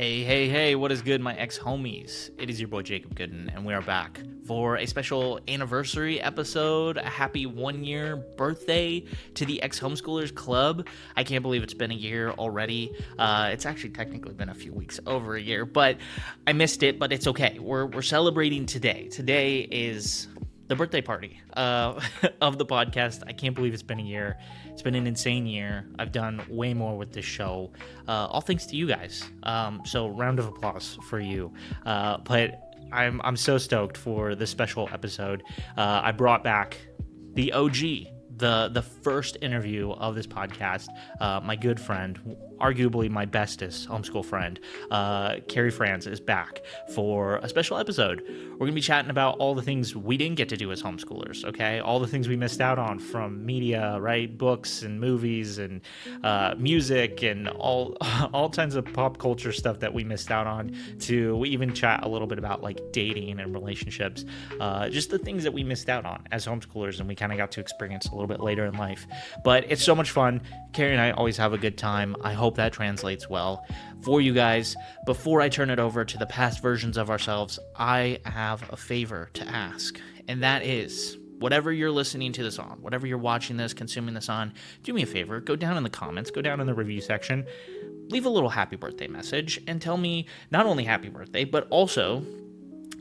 Hey, what is good, my ex-homies? It is your boy Jacob Gooden, and we are back for a special anniversary episode, a happy 1-year birthday to the Ex-Homeschoolers Club. I can't believe it's been a year already. It's actually technically been a few weeks over a year, but I missed it, but it's okay. We're celebrating today. Today is the birthday party of the podcast. I can't believe it's been a year. It's been an insane year. I've done way more with this show, all thanks to you guys. So round of applause for you. But I'm so stoked for this special episode. I brought back the OG, the first interview of this podcast. My good friend, arguably my bestest homeschool friend, Cari Frantz, is back for a special episode. We're going to be chatting about all the things we didn't get to do as homeschoolers, okay? All the things we missed out on from media, right? Books and movies and music and all kinds of pop culture stuff that we missed out on. We even chat a little bit about like dating and relationships, just the things that we missed out on as homeschoolers and we kind of got to experience a little bit later in life. But it's so much fun. Cari and I always have a good time. I hope that translates well for you guys. Before I turn it over to the past versions of ourselves, I have a favor to ask, and that is, whatever you're listening to this on, whatever you're watching this, consuming this on, do me a favor, go down in the comments, go down in the review section, leave a little happy birthday message, and tell me not only happy birthday, but also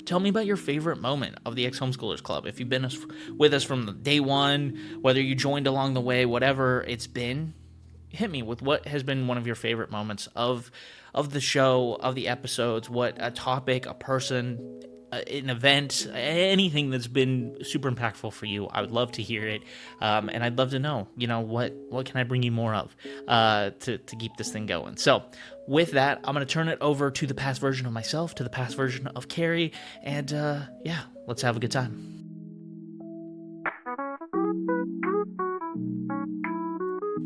tell me about your favorite moment of the Ex-Homeschoolers Club. If you've been with us from day one, whether you joined along the way, whatever it's been, hit me with what has been one of your favorite moments of the show, of the episodes, what a topic, a person, an event, anything that's been super impactful for you. I would love to hear it, and I'd love to know, what can I bring you more of to keep this thing going. So with that, I'm going to turn it over to the past version of myself, to the past version of Cari, and let's have a good time.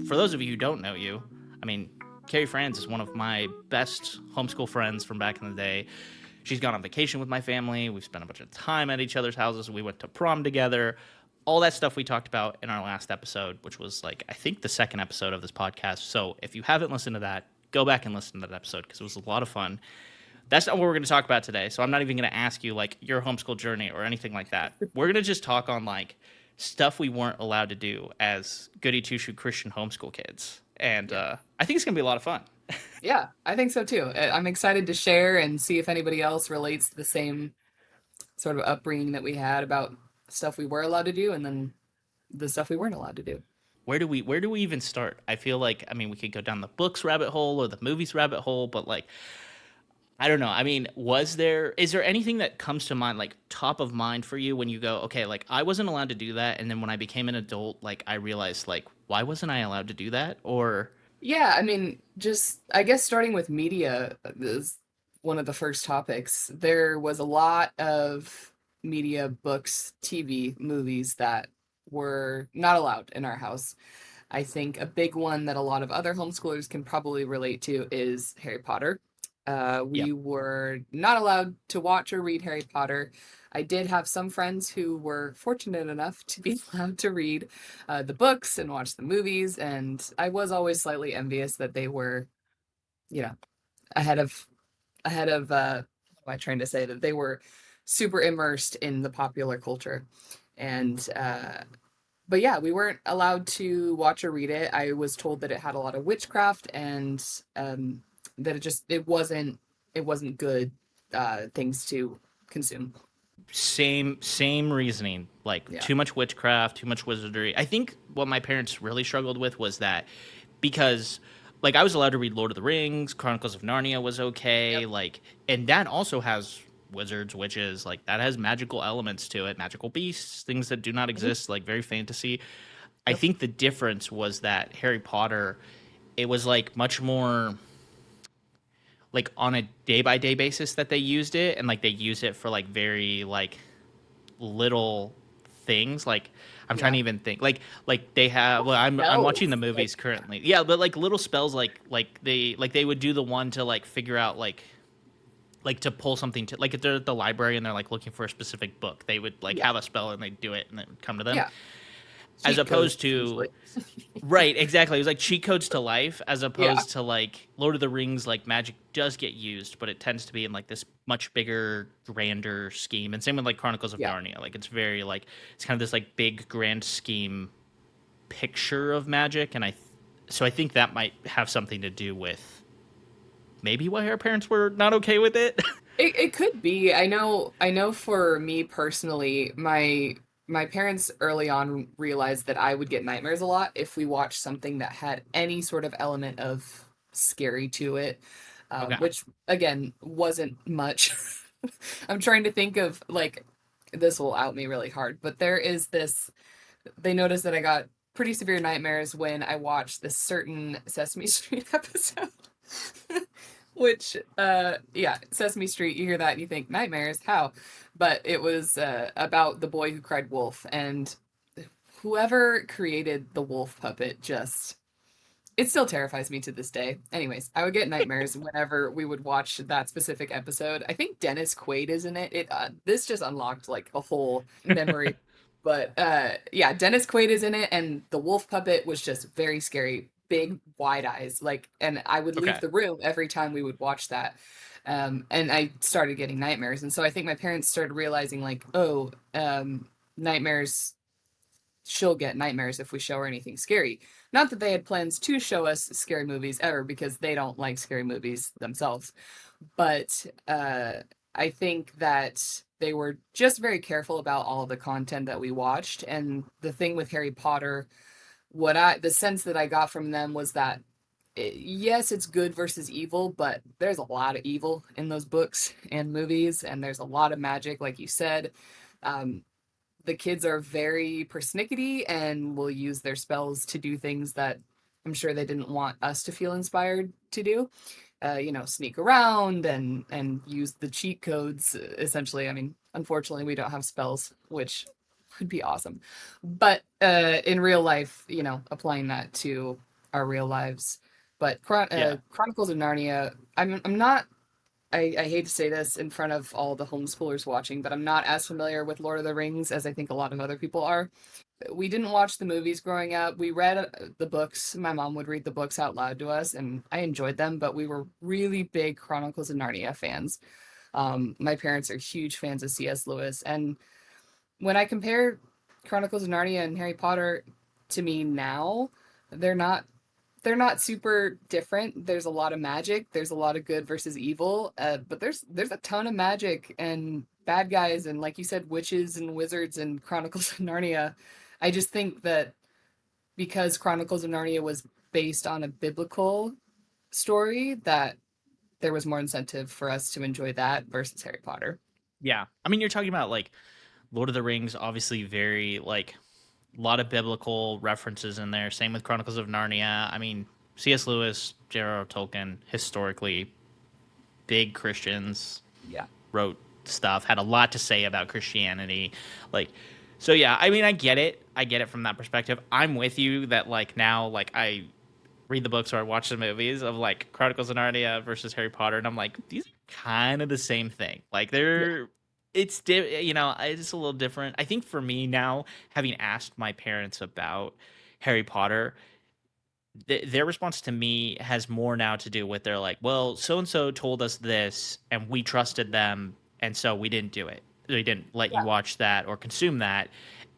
For those of you who don't know you, Cari Frantz is one of my best homeschool friends from back in the day. She's gone on vacation with my family. We've spent a bunch of time at each other's houses. We went to prom together. All that stuff we talked about in our last episode, which was I think the second episode of this podcast. So if you haven't listened to that, go back and listen to that episode because it was a lot of fun. That's not what we're going to talk about today. So I'm not even going to ask you your homeschool journey or anything like that. We're going to just talk on stuff we weren't allowed to do as goody two-shoe Christian homeschool kids. And I think it's going to be a lot of fun. Yeah, I think so too. I'm excited to share and see if anybody else relates to the same sort of upbringing that we had about stuff we were allowed to do and then the stuff we weren't allowed to do. Where do we even start? I feel we could go down the books rabbit hole or the movies rabbit hole, but I don't know. Is there anything that comes to mind, top of mind for you when you go, okay, I wasn't allowed to do that, and then when I became an adult, I realized, why wasn't I allowed to do that? Or yeah, just I guess starting with media is one of the first topics. There was a lot of media, books, TV, movies that were not allowed in our house. I think a big one that a lot of other homeschoolers can probably relate to is Harry Potter. We were not allowed to watch or read Harry Potter. I did have some friends who were fortunate enough to be allowed to read the books and watch the movies, and I was always slightly envious that they were, ahead of what am I trying to say? That they were super immersed in the popular culture. And but yeah, we weren't allowed to watch or read it. I was told that it had a lot of witchcraft and that it wasn't good things to consume. Same reasoning, too much witchcraft, too much wizardry. I think what my parents really struggled with was that because I was allowed to read Lord of the Rings, Chronicles of Narnia was okay, and that also has wizards, witches, that has magical elements to it, magical beasts, things that do not exist, very fantasy. I think the difference was that Harry Potter, it was much more on a day-by-day basis that they used it, and they use it for very little things. I'm trying to even think they have, well, I'm watching the movies currently, but little spells they would do the one to figure out to pull something to if they're at the library and they're looking for a specific book, they would have a spell and they'd do it and it would come to them. as Cheat codes, opposed to essentially. right, exactly. It was like cheat codes to life, as Yeah, opposed to like Lord of the Rings. Like magic does get used, but it tends to be in like this much bigger, grander scheme. And same with like Chronicles of yeah. Narnia. Like it's very like it's kind of this like big grand scheme picture of magic, and so I think that might have something to do with maybe why our parents were not okay with it. It could be. I know for me personally, my parents early on realized that I would get nightmares a lot if we watched something that had any sort of element of scary to it, Okay. which again wasn't much. I'm trying to think of like this will out me really hard, but there is this. They noticed that I got pretty severe nightmares when I watched this certain Sesame Street episode. Which yeah, Sesame Street, you hear that and you think nightmares, how? But it was about the boy who cried wolf, and whoever created the wolf puppet just it still terrifies me to this day. Anyways, I would get nightmares whenever we would watch that specific episode. I think Dennis Quaid is in it. It this just unlocked like a whole memory. But yeah, Dennis Quaid is in it, and the wolf puppet was just very scary, big wide eyes. Like, and I would leave Okay. the room every time we would watch that. And I started getting nightmares, and so I think my parents started realizing like, oh, nightmares she'll get nightmares if we show her anything scary. Not that they had plans to show us scary movies ever because they don't like scary movies themselves. But I think that they were just very careful about all the content that we watched. And the thing with Harry Potter, the sense that I got from them was that yes, it's good versus evil, but there's a lot of evil in those books and movies, and there's a lot of magic, like you said. Um, the kids are very persnickety and will use their spells to do things that I'm sure they didn't want us to feel inspired to do. Sneak around and use the cheat codes. Essentially, I mean, unfortunately, we don't have spells, which would be awesome. But in real life, applying that to our real lives. But Yeah. Chronicles of Narnia, I'm not I hate to say this in front of all the homeschoolers watching, but I'm not as familiar with Lord of the Rings as I think a lot of other people are. We didn't watch the movies growing up. We read the books. My mom would read the books out loud to us, and I enjoyed them, but we were really big Chronicles of Narnia fans. My parents are huge fans of C.S. Lewis, and when I compare Chronicles of Narnia and Harry Potter to me now, they're not they're not super different. There's a lot of magic. There's a lot of good versus evil. But there's a ton of magic and bad guys and like you said, witches and wizards and Chronicles of Narnia. I just think that because Chronicles of Narnia was based on a biblical story, that there was more incentive for us to enjoy that versus Harry Potter. Yeah. I mean, you're talking about like Lord of the Rings, obviously very like a lot of biblical references in there. Same with Chronicles of Narnia. I mean, C.S. Lewis, J.R.R. Tolkien, historically big Christians, Yeah. wrote stuff, had a lot to say about Christianity. Like, so yeah, I mean, I get it. I get it from that perspective. I'm with you that like now, like I read the books or I watch the movies of like Chronicles of Narnia versus Harry Potter, and I'm like, these are kind of the same thing. Like Yeah. it's a little different. I think for me now, having asked my parents about Harry Potter, their response to me has more now to do with they're like, well, so and so told us this, and we trusted them, and so we didn't do it. They didn't let you Yeah. watch that or consume that.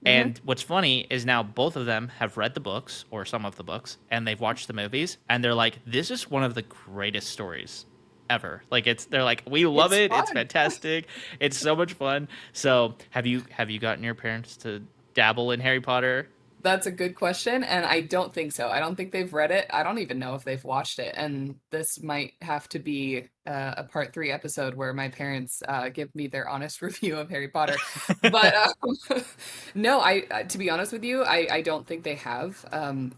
Hmm. And what's funny is now both of them have read the books or some of the books, and they've watched the movies, and they're like, this is one of the greatest stories ever. Like they're like, we love It's it. It's fun. fantastic. It's so much fun. So have you gotten your parents to dabble in Harry Potter? That's a good question, and I don't think so. I don't think they've read it. I don't even know if they've watched it, and this might have to be a part three episode where my parents give me their honest review of Harry Potter. But no, to be honest with you, I don't think they have.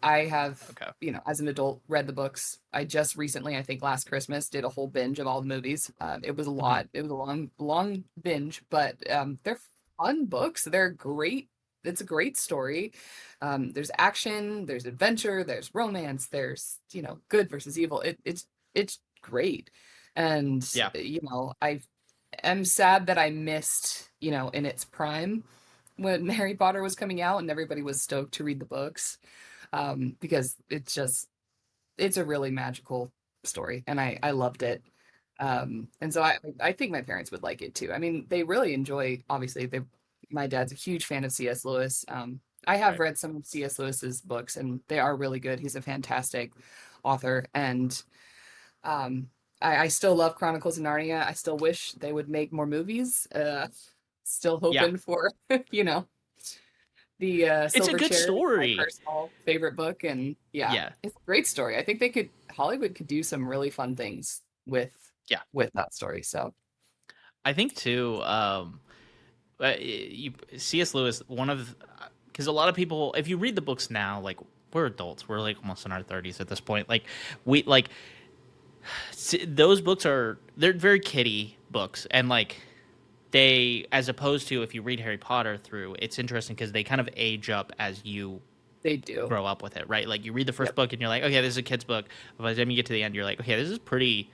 I have, Okay. as an adult, read the books. I just recently, I think last Christmas, did a whole binge of all the movies. It was a Mhm. lot. It was a long binge, but they're fun books. They're great. It's a great story. There's action, there's adventure, there's romance, there's good versus evil. It's great, and Yeah. I am sad that I missed in its prime when Harry Potter was coming out, and everybody was stoked to read the books, because it's a really magical story, and I loved it. And so I think my parents would like it too. I mean, they really enjoy, obviously, my dad's a huge fan of C.S. Lewis. I have Right. read some of C.S. Lewis's books, and they are really good. He's a fantastic author, and um, I still love Chronicles of Narnia. I still wish they would make more movies. Still Yeah. hoping for, you know, the It's a Silver good Chair, my story. personal favorite book, and yeah, Yeah. it's a great story. I think Hollywood could do some really fun things Yeah. with that story. So I think too. C.S. Lewis, one of because a lot of people, if you read the books now, like we're adults, we're like almost in our 30s at this point. Like we like those books they're very kiddie books, and like they, as opposed to if you read Harry Potter through, it's interesting because they kind of age up as you they do. grow up with it, right? Like you read the first Yep, book and you're like, okay, this is a kid's book. But by the time you get to the end, you're like, okay, this is pretty.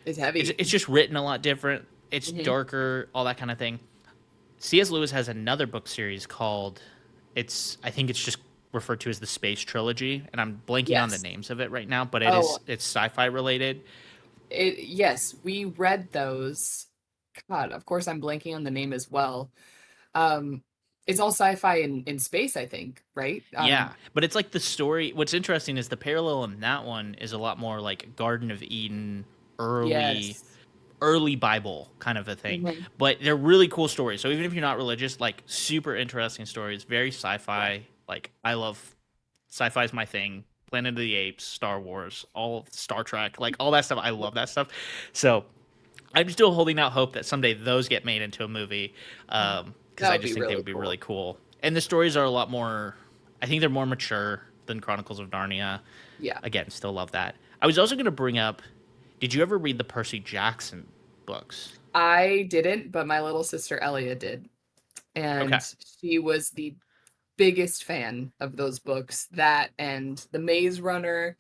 it's It's heavy. it's just written a lot different. It's Hmm. darker, all that kind of thing. C.S. Lewis has another book series called I think it's just referred to as the Space Trilogy, and I'm blanking on the Yes. names of it right now, but Oh, it's sci-fi related. yes, we read those. God, of course, I'm blanking on the name as well. Um, it's all sci-fi in space, I think, right? Yeah, but it's like the story. What's interesting is the parallel in that one is a lot more like Garden of Eden, early Yes. early Bible kind of a thing. Hmm. But they're really cool stories. So even if you're not religious, like super interesting stories, very Yeah. sci-fi. Like I love sci-fi is my thing. Planet of the Apes, Star Wars, all Star Trek, like all that stuff. I love that stuff. So I'm still holding out hope that someday those get made into a movie, because That I would just be think they really would be really cool. cool. And the stories are a lot more. I think they're more mature than Chronicles of Narnia. Yeah. Again, still love that. I was also going to bring up. Did you ever read the Percy Jackson books? I didn't, but my little sister Elia did. Okay. And she was the biggest fan of those books, that and The Maze Runner.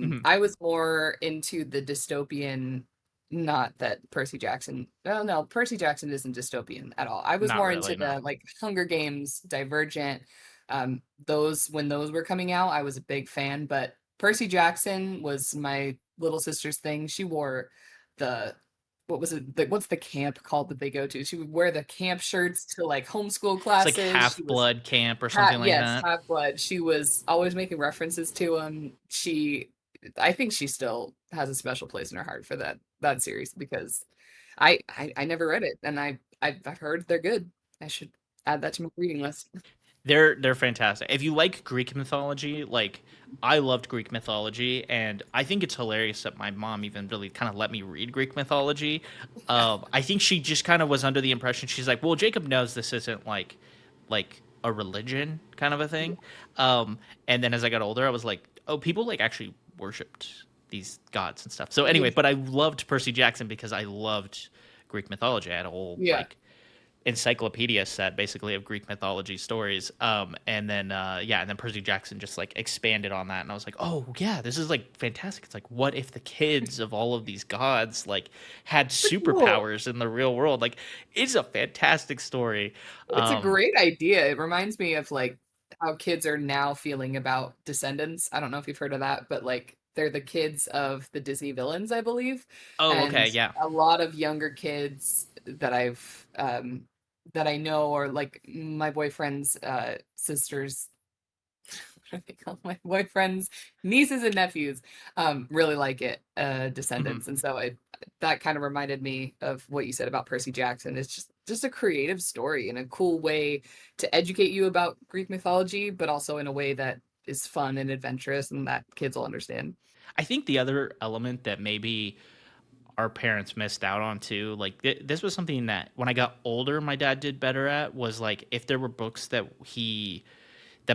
Hmm. I was more into the dystopian, not that Percy Jackson, well, no, Percy Jackson isn't dystopian at all. I was Not more into really, no. the like Hunger Games, Divergent. Those when those were coming out, I was a big fan, but Percy Jackson was my little sister's thing. She wore the what was it? What's the camp called that they go to? She would wear the camp shirts to like homeschool It's like classes. She Half was Blood Camp or something like Yes, that. Half Blood. She was always making references to him. I think she still has a special place in her heart for that series, because I never read it, and I've heard they're good. I should add that to my reading list. They're fantastic. If you like Greek mythology, like I loved Greek mythology, and I think it's hilarious that my mom even really kind of let me read Greek mythology. Yeah. I think she just kind of was under the impression she's like, well, Jacob knows this isn't like a religion kind of a thing. And then as I got older, I was like, oh, people like actually worshipped these gods and stuff. So anyway, Yeah. but I loved Percy Jackson because I loved Greek mythology. I had a whole Yeah. like encyclopedia set basically of Greek mythology stories. And then yeah, and then Percy Jackson just like expanded on that, and I was like, oh yeah, this is like fantastic. It's like, what if the kids of all of these gods like had It's cool. superpowers in the real world? Like, it's a fantastic story. It's a Um, great idea. It reminds me of like how kids are now feeling about Descendants. I don't know if you've heard of that, but like they're the kids of the Disney villains, I believe. oh, And okay, yeah. a lot of younger kids that I know, or like my boyfriend's sisters, what do they call my boyfriend's nieces and nephews, really like it, Hmm. Descendants. And so that kind of reminded me of what you said about Percy Jackson. It's just a creative story and a cool way to educate you about Greek mythology, but also in a way that is fun and adventurous and that kids will understand. I think the other element that maybe our parents missed out on too, like this was something that when I got older, my dad did better at, was like if there were books that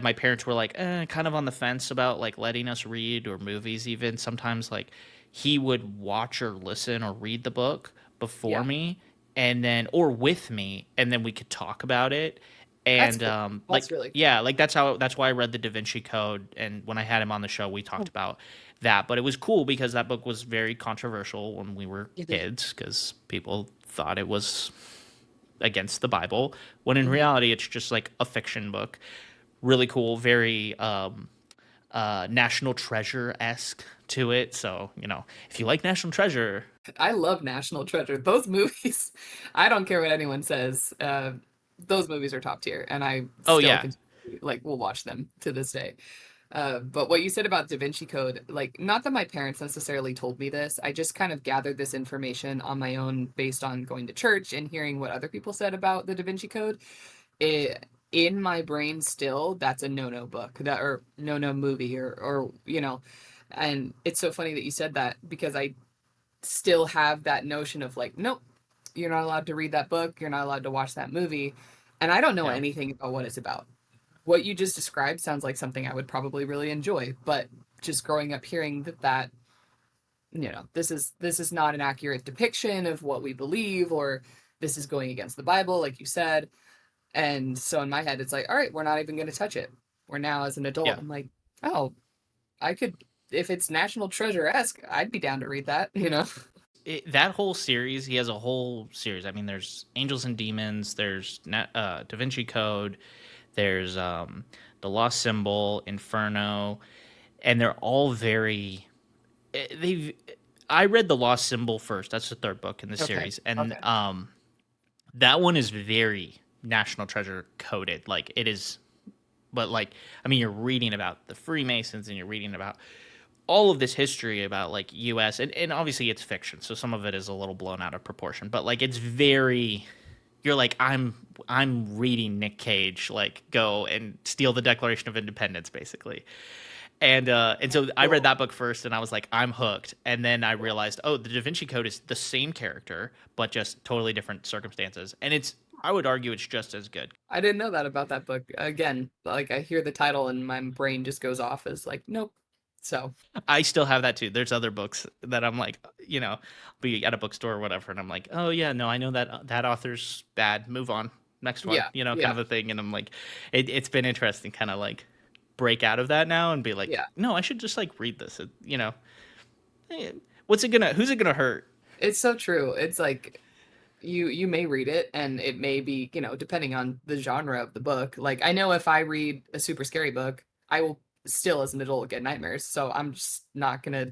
my parents were like kind of on the fence about like letting us read, or movies even sometimes, like he would watch or listen or read the book before Yeah, me, and then or with me, and then we could talk about it. that's And cool. That's like really yeah, like that's why I read the Da Vinci Code, and when I had him on the show we talked cool. about that. But it was cool because that book was very controversial when we were It is. kids, because people thought it was against the Bible, when in Hmm. reality it's just like a fiction book. Really cool, very National Treasure esque to it. So, if you like National Treasure, I love National Treasure. Those movies, I don't care what anyone says. Those movies are top tier, and I oh still yeah, can like will watch them to this day. But what you said about Da Vinci Code, like, not that my parents necessarily told me this, I just kind of gathered this information on my own based on going to church and hearing what other people said about the Da Vinci Code. It, in my brain, still, that's a no-no book, that or no-no movie, or and it's so funny that you said that because I still have that notion of like, nope, you're not allowed to read that book, you're not allowed to watch that movie, and I don't know yeah, anything about what it's about. What you just described sounds like something I would probably really enjoy, but just growing up hearing that this is not an accurate depiction of what we believe, or this is going against the Bible, like you said. And so in my head, it's like, all right, we're not even going to touch it. We're now as an adult. yeah. I'm like, oh, I could, if it's National Treasure esque, I'd be down to read that. That whole series, he has a whole series. I mean, there's Angels and Demons, there's Da Vinci Code, there's The Lost Symbol, Inferno, and they're all very. They've. I read The Lost Symbol first. That's the third book in the Okay. series, and Okay. that one is very National Treasure coded. Like it is, but like I mean, you're reading about the Freemasons and you're reading about all of this history about like US, and obviously it's fiction, so some of it is a little blown out of proportion, but like it's very, you're like, I'm reading Nick Cage like go and steal the Declaration of Independence basically. And so I read Cool. that book first and I was like, I'm hooked. And then I realized, oh, the Da Vinci Code is the same character, but just totally different circumstances. And I would argue it's just as good. I didn't know that about that book. Again, like I hear the title and my brain just goes off as like, nope. So, I still have that too. There's other books that I'm like, be at a bookstore or whatever, and I'm like, oh yeah, no, I know that author's bad. Move on, next one, yeah. kind Yeah. of a thing. And I'm like, it's been interesting, kind of like break out of that now and be like, Yeah. no, I should just like read this. What's it gonna? Who's it gonna hurt? It's so true. It's like you may read it and it may be, depending on the genre of the book. Like I know if I read a super scary book, I will still as an adult get nightmares. So I'm just not gonna,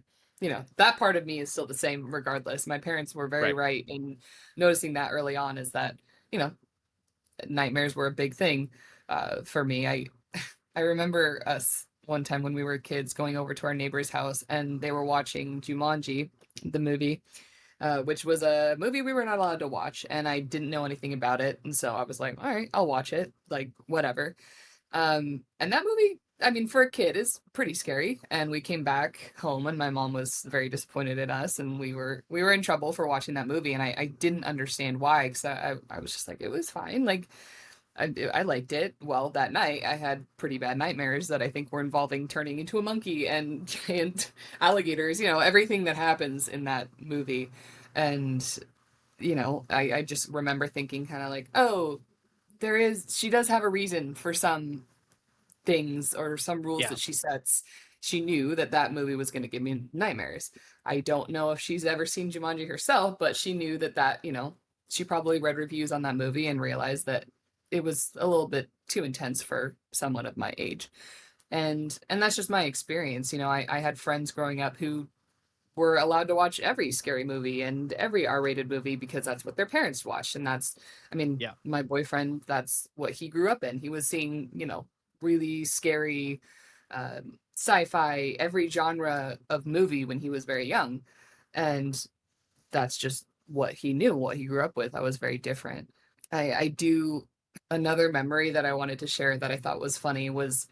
that part of me is still the same regardless. My parents were very Right. right in noticing that early on, is that, you know, nightmares were a big thing for me. I remember us one time when we were kids going over to our neighbor's house and they were watching Jumanji, the movie, which was a movie we were not allowed to watch, and I didn't know anything about it, and so I was like, all right, I'll watch it, like whatever. And that movie, I mean, for a kid, is pretty scary. And we came back home, and my mom was very disappointed in us, and we were in trouble for watching that movie, and I didn't understand why, because I was just like, it was fine, like I liked it. Well, that night I had pretty bad nightmares that I think were involving turning into a monkey and giant alligators, everything that happens in that movie. And, I just remember thinking kind of like, oh, she does have a reason for some things or some rules Yeah. that she sets. She knew that that movie was going to give me nightmares. I don't know if she's ever seen Jumanji herself, but she knew that she probably read reviews on that movie and realized that it was a little bit too intense for someone of my age. And that's just my experience. I had friends growing up who were allowed to watch every scary movie and every R-rated movie because that's what their parents watched. And I mean, Yeah. my boyfriend, that's what he grew up in. He was seeing, really scary sci-fi, every genre of movie when he was very young. And that's just what he knew, what he grew up with. I was very different. I do another memory that I wanted to share that I thought was funny was,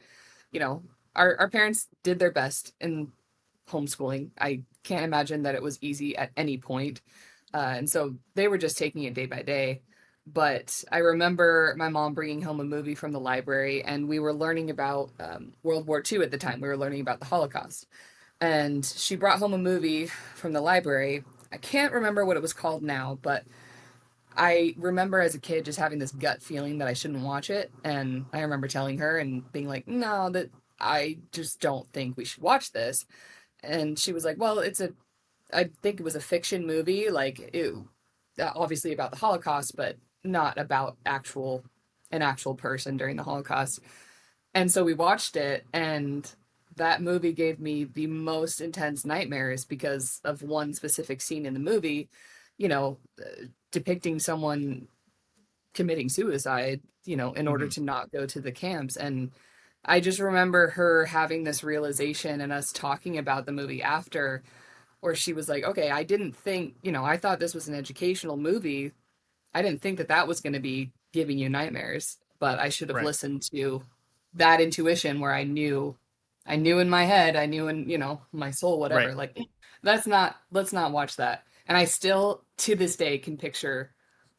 you know, our parents did their best in homeschooling. I can't imagine that it was easy at any point. And so they were just taking it day by day. But I remember my mom bringing home a movie from the library, and we were learning about World War II at the time. We were learning about the Holocaust. And she brought home a movie from the library. I can't remember what it was called now, but I remember as a kid just having this gut feeling that I shouldn't watch it. And I remember telling her and being like, no, that I just don't think we should watch this. And she was like, well, I think it was a fiction movie, like it, obviously about the Holocaust, but not about an actual person during the Holocaust. And so we watched it, and that movie gave me the most intense nightmares because of one specific scene in the movie, you know, depicting someone committing suicide, in order Hmm. to not go to the camps. And I just remember her having this realization and us talking about the movie after, where she was like, okay, I didn't think, I thought this was an educational movie. I didn't think that that was going to be giving you nightmares, but I should have Right. listened to that intuition where I knew in my head, I knew in, my soul, Right. whatever. Like, let's not watch that. And I still, to this day, can picture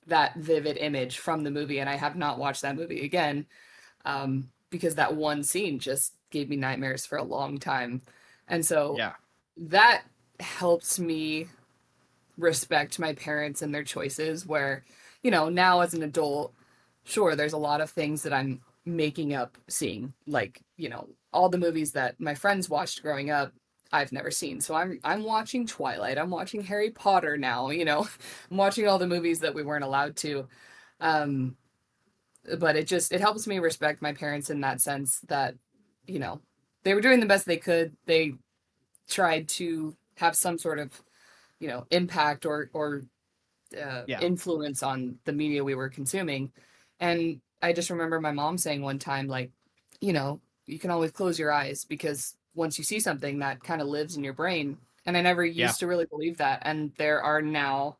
that vivid image from the movie. And I have not watched that movie again, because that one scene just gave me nightmares for a long time. And so Yeah. that helps me respect my parents and their choices, where, now as an adult, sure, there's a lot of things that I'm making up seeing, like, all the movies that my friends watched growing up, I've never seen. So I'm watching Twilight, I'm watching Harry Potter now, I'm watching all the movies that we weren't allowed to. Um, but it helps me respect my parents in that sense that, you know, they were doing the best they could. They tried to have some sort of, impact or Yeah. influence on the media we were consuming. And I just remember my mom saying one time, like, you can always close your eyes, because once you see something, that kind of lives in your brain. And I never Yeah. used to really believe that. And there are now,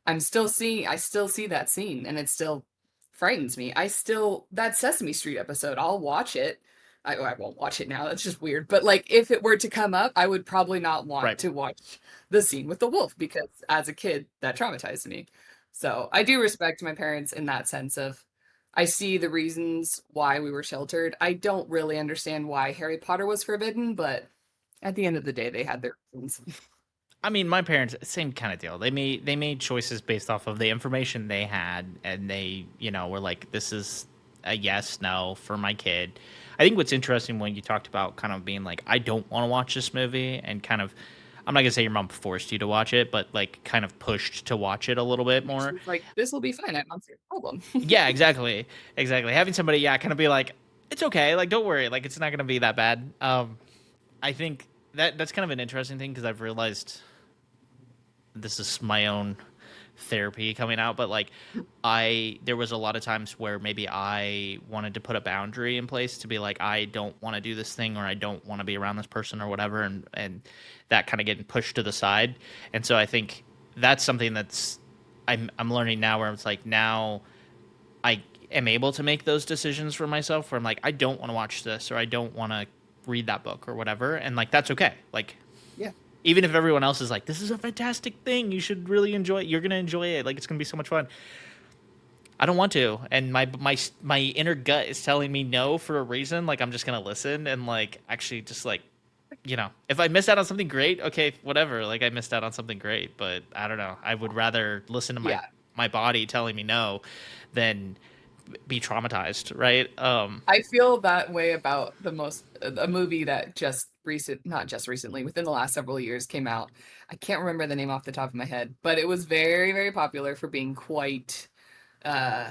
I still see that scene, and it still frightens me. That Sesame Street episode, I'll watch it. I won't watch it now. That's just weird. But like, if it were to come up, I would probably not want Right. to watch the scene with the wolf, because as a kid, that traumatized me. So I do respect my parents in that sense of, I see the reasons why we were sheltered. I don't really understand why Harry Potter was forbidden, but at the end of the day, they had their reasons. I mean, my parents, same kind of deal. They made choices based off of the information they had, and they, were like, this is a yes, no for my kid. I think what's interesting when you talked about kind of being like, I don't want to watch this movie, and kind of, I'm not gonna say your mom forced you to watch it, but like kind of pushed to watch it a little bit more. She's like, this will be fine. I don't see a problem. Yeah, exactly, exactly. Having somebody, yeah, kind of be like, it's okay, like don't worry, like it's not gonna be that bad. I think that's kind of an interesting thing because I've realized this is my own therapy coming out, but like there was a lot of times where maybe I wanted to put a boundary in place to be like, I don't want to do this thing, or I don't want to be around this person or whatever, and that kind of getting pushed to the side. And so I think that's something that's I'm learning now, where it's like, now I am able to make those decisions for myself, where I'm like, I don't want to watch this, or I don't want to read that book or whatever, and like that's okay. Like, Yeah. even if everyone else is like, this is a fantastic thing, you should really enjoy it, you're gonna enjoy it, like it's gonna be so much fun, I don't want to, and my inner gut is telling me no for a reason. Like I'm just gonna listen and like actually just like, if I miss out on something great, okay, whatever, like I missed out on something great, but I don't know, I would rather listen to my Yeah. my body telling me no than be traumatized, right? I feel that way about a movie that not just recently, within the last several years came out. I can't remember the name off the top of my head, but it was very, very popular for being quite uh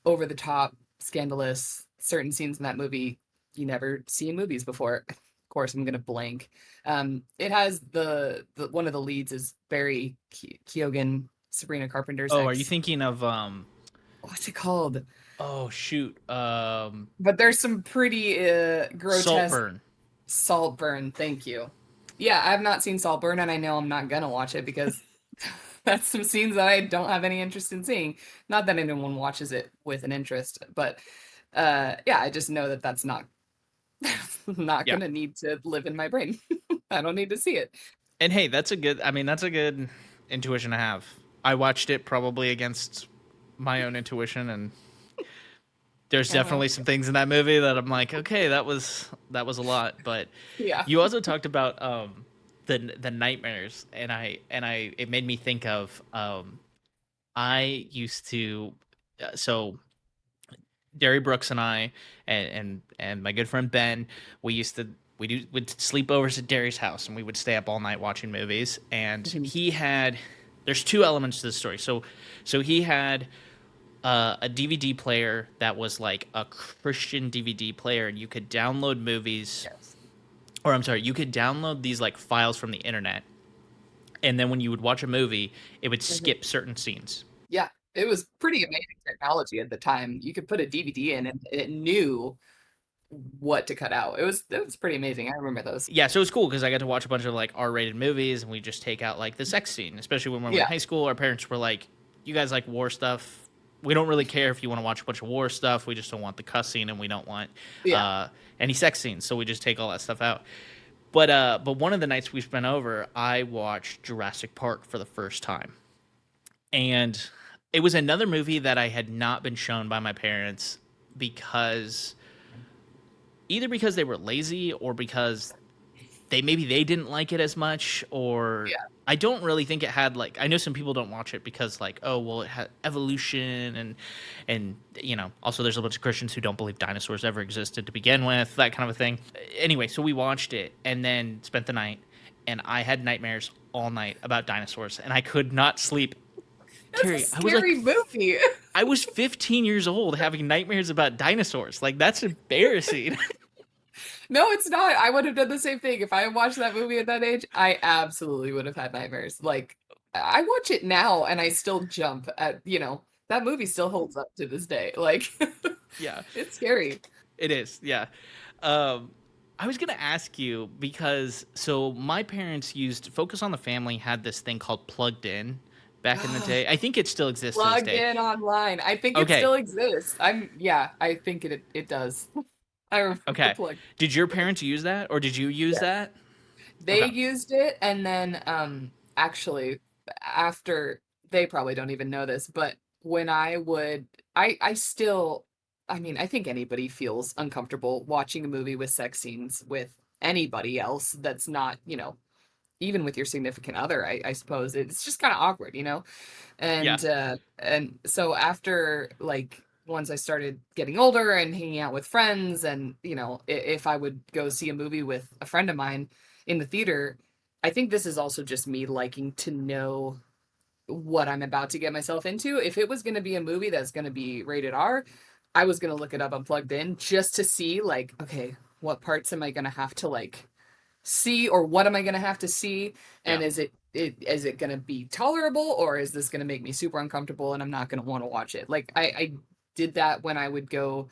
over the top, scandalous. Certain scenes in that movie you never see in movies before. Of course, I'm gonna blank. It has the one of the leads is Barry Keoghan, Sabrina Carpenter's Oh, are you ex. thinking of What's it called? oh shoot, But there's some pretty grotesque. Saltburn. Saltburn, thank you. Yeah, I have not seen Saltburn, and I know I'm not gonna watch it because that's some scenes that I don't have any interest in seeing. Not that anyone watches it with an interest, but yeah, I just know that that's not not Yeah. gonna need to live in my brain. I don't need to see it. And hey, that's a good intuition to have. I watched it probably against my own intuition, and there's Uh-huh. definitely some things in that movie that I'm like, okay, that was a lot. But Yeah. you also talked about the nightmares, and I it made me think of I used to so Derry Brooks and I and my good friend Ben, we used to would sleepovers at Derry's house, and we would stay up all night watching movies. And Mhm. there's two elements to the story. So he had a DVD player that was like a Christian DVD player, and you could download movies, Yes. or I'm sorry, you could download these like files from the internet, and then when you would watch a movie, it would Mhm. skip certain scenes. Yeah, it was pretty amazing technology at the time. You could put a DVD in and it knew what to cut out. It was pretty amazing. I remember those. Yeah, so it was cool because I got to watch a bunch of like R-rated movies, and we just take out like the sex scene, especially when we were in Yeah, high school. Our parents were like, "You guys like war stuff? We don't really care if you want to watch a bunch of war stuff. We just don't want the cuss scene, and we don't want yeah. uh, any sex scenes. So we just take all that stuff out." But one of the nights we spent over, I watched Jurassic Park for the first time, and it was another movie that I had not been shown by my parents because either because they were lazy or because they didn't like it as much, or Yeah. I don't really think it had like, I know some people don't watch it because like, oh well, it had evolution, and also there's a bunch of Christians who don't believe dinosaurs ever existed to begin with, that kind of a thing. Anyway, so we watched it and then spent the night, and I had nightmares all night about dinosaurs, and I could not sleep. That's a Carrie, I was like, scary movie. I was 15 years old having nightmares about dinosaurs. Like, that's embarrassing. No, it's not. I would have done the same thing. If I had watched that movie at that age, I absolutely would have had nightmares. Like, I watch it now and I still jump that movie still holds up to this day. Like, Yeah. it's scary. It is, yeah. Um, I was gonna ask you because so my parents used Focus on the Family had this thing called Plugged In back in the day. I think it still exists to this Plugged day. in online. I think it Okay, still exists. Yeah, I think it does. I remember okay. Plugged. Did your parents use that, or did you use Yes. that? They Okay, used it, and then actually after, they probably don't even know this, but when I would I still, I mean, I think anybody feels uncomfortable watching a movie with sex scenes with anybody else that's not, even with your significant other. I suppose it's just kind of awkward, yeah. and so after, like, once I started getting older and hanging out with friends, and if I would go see a movie with a friend of mine in the theater, I think this is also just me liking to know what I'm about to get myself into. If it was going to be a movie that's going to be rated R, I was going to look it up Unplugged in just to see, like, okay, what parts am I going to have to, like, see, or what am I going to have to see, Yeah. and is it going to be tolerable, or is this going to make me super uncomfortable and I'm not going to want to watch it. Like, I did that when I would go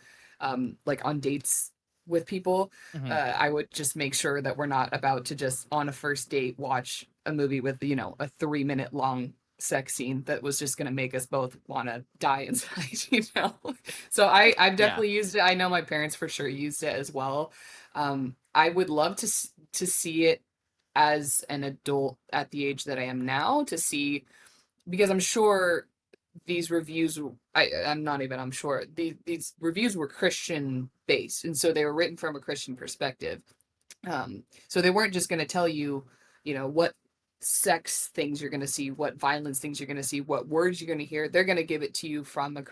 like on dates with people. Hmm. I would just make sure that we're not about to just on a first date watch a movie with a 3-minute long sex scene that was just going to make us both want to die inside. So I've Yeah. definitely used it. I know my parents for sure used it as well. I would love to see it as an adult at the age that I am now, to see, because I'm sure these reviews, I'm not even, I'm sure these reviews were Christian based, and so they were written from a Christian perspective. So they weren't just going to tell you, what sex things you're going to see, what violence things you're going to see, what words you're going to hear. They're going to give it to you from a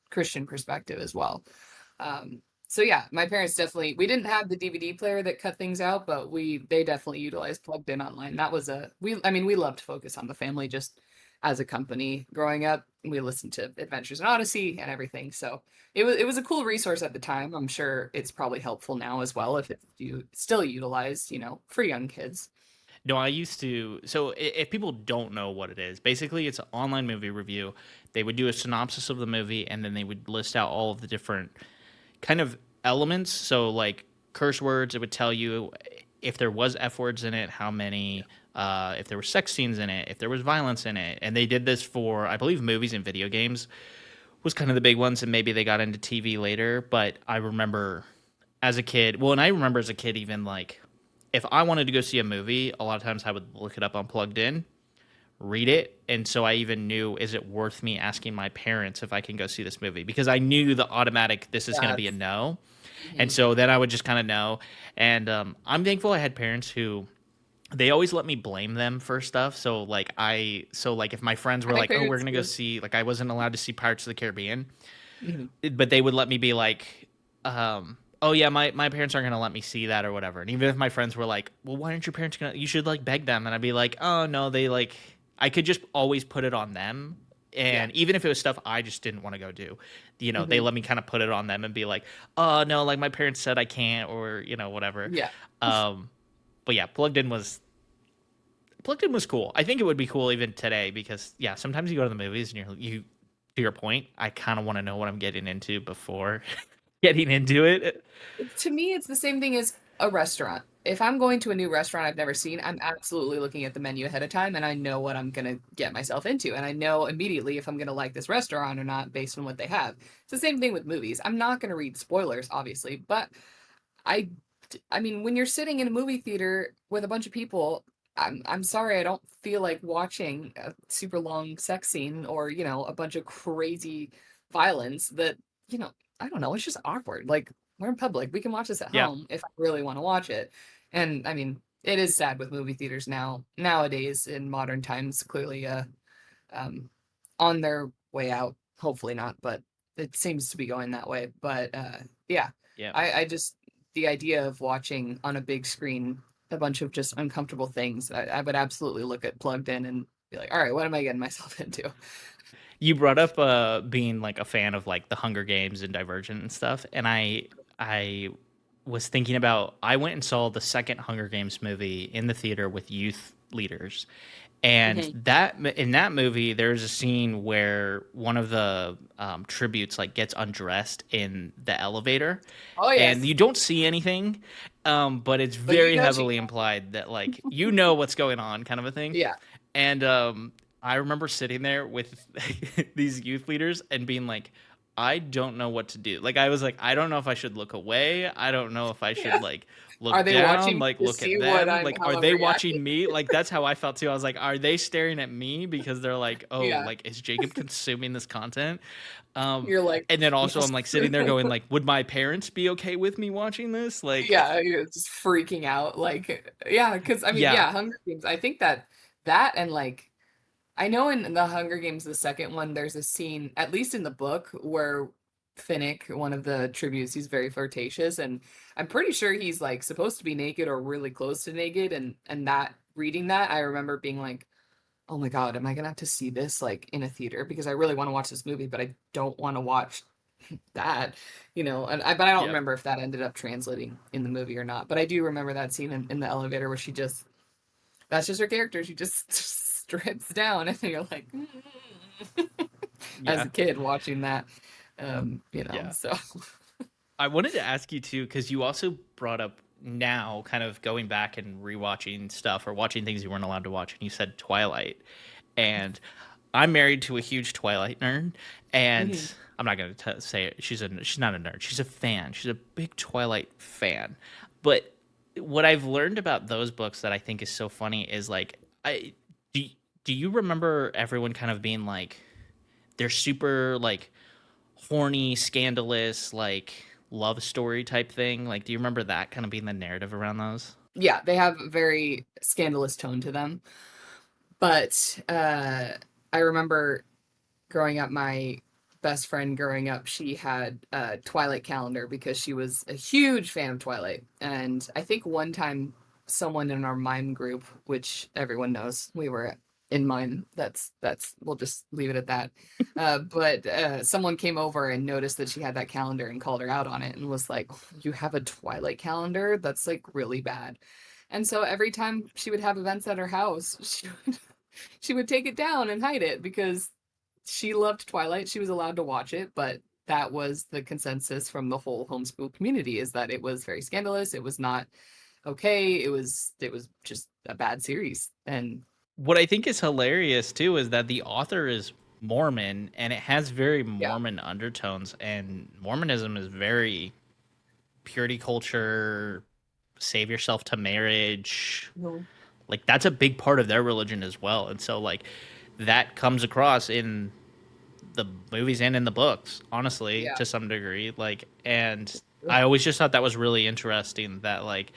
Christian perspective as well. So yeah, my parents definitely, we didn't have the DVD player that cut things out, but they definitely utilized Plugged In Online. That was I mean, we loved Focus on the Family just as a company growing up. We listened to Adventures in Odyssey and everything. So it was a cool resource at the time. I'm sure it's probably helpful now as well if it's still utilized, for young kids. No, I used to. So if people don't know what it is, basically it's an online movie review. They would do a synopsis of the movie, and then they would list out all of the different kind of elements. So like curse words, it would tell you if there was F words in it, how many, if there were sex scenes in it, if there was violence in it. And they did this for, I believe, movies and video games was kind of the big ones, and maybe they got into TV later. But I remember as a kid, well, and I remember as a kid even like if I wanted to go see a movie, a lot of times I would look it up on Plugged In, read it, and so I even knew, is it worth me asking my parents if I can go see this movie, because I knew the automatic this is going to be a Yes. no. And Mhm. so then I would just kind of know. And I'm thankful I had parents who they always let me blame them for stuff. So like if my friends were My like, oh, we're parents gonna go too. see, like I wasn't allowed to see Pirates of the Caribbean, Mhm. but they would let me be like, oh yeah, my parents aren't gonna let me see that or whatever. And even if my friends were like, well, why aren't your parents gonna? You should like beg them. And I'd be like, oh no, they like. I could just always put it on them Yeah. And even if it was stuff I just didn't want to go do, they Hmm. let me kind of put it on them and be like, oh no, like my parents said I can't, or whatever. Yeah. Um, but yeah, Plugged In was cool. I think it would be cool even today because yeah, sometimes you go to the movies and you to your point, I kind of want to know what I'm getting into before getting into it. To me, it's the same thing as a restaurant. If I'm going to a new restaurant I've never seen, I'm absolutely looking at the menu ahead of time and I know what I'm going to get myself into. And I know immediately if I'm going to like this restaurant or not based on what they have. It's the same thing with movies. I'm not going to read spoilers, obviously, but I, I mean, when you're sitting in a movie theater with a bunch of people, I'm sorry, I don't feel like watching a super long sex scene or, a bunch of crazy violence that, you know, I don't know, it's just awkward. Like, we're in public. We can watch this at Yeah. home if I really want to watch it. And I mean, it is sad with movie theaters nowadays in modern times, clearly um on their way out. Hopefully not, but it seems to be going that way. But yeah, Yeah. I just the idea of watching on a big screen a bunch of just uncomfortable things, I would absolutely look at Plugged In and be like, all right, what am I getting myself into? You brought up being like a fan of like the Hunger Games and Divergent and stuff, and I was thinking about I went and saw the second Hunger Games movie in the theater with youth leaders. And Mhm. that in that movie, there's a scene where one of the tributes like gets undressed in the elevator, Oh and yes, you don't see anything, but it's but you very know she. heavily implied that like what's going on, kind of a thing. Yeah, And I remember sitting there with these youth leaders and being like, I don't know what to do. Like I was like, I don't know if I should look away. I don't know if I should yeah. like Are look they down, watching like to look see at what them. I'm Like how are I'm they reacting? watching me? Like that's how I felt too. I was like, are they staring at me because they're like, oh, Yeah, like is Jacob consuming this content? Um you're like, and then also yes. I'm like sitting there going like, would my parents be okay with me watching this? Like Yeah, you're just freaking out. Like, yeah, because I mean, yeah. yeah, Hunger Games. I think that and like I know in the Hunger Games, the second one, there's a scene, at least in the book, where Finnick, one of the tributes, he's very flirtatious, and I'm pretty sure he's like supposed to be naked or really close to naked, and that reading that, I remember being like, oh my God, am I gonna have to see this like in a theater? Because I really want to watch this movie, but I don't want to watch that, but I don't Yep. remember if that ended up translating in the movie or not. But I do remember that scene in the elevator where that's just her character. She just strips down, and you're like, as Yeah. a kid watching that, Yeah. so I wanted to ask you too, because you also brought up now kind of going back and rewatching stuff or watching things you weren't allowed to watch, and you said Twilight. And I'm married to a huge Twilight nerd, and Mhm. I'm not going to say it. She's not a nerd. She's a fan. She's a big Twilight fan. But what I've learned about those books that I think is so funny is like I do. Do you remember everyone kind of being like they're super like horny, scandalous, like love story type thing? Like, do you remember that kind of being the narrative around those? Yeah, they have a very scandalous tone to them. But I remember growing up, my best friend growing up, she had a Twilight calendar because she was a huge fan of Twilight. And I think one time someone in our mime group, which everyone knows we were in mime, that's we'll just leave it at that. But someone came over and noticed that she had that calendar and called her out on it and was like, "You have a Twilight calendar? That's like really bad." And so every time she would have events at her house, she would take it down and hide it because she loved Twilight. She was allowed to watch it, but that was the consensus from the whole homeschool community is that it was very scandalous. It was not okay. It was just a bad series. And What I think is hilarious too is that the author is Mormon and it has very yeah. Mormon undertones, and Mormonism is very purity culture, save yourself to marriage. Mhm. Like that's a big part of their religion as well. And so like that comes across in the movies and in the books, honestly, Yeah. to some degree. Like, and I always just thought that was really interesting that like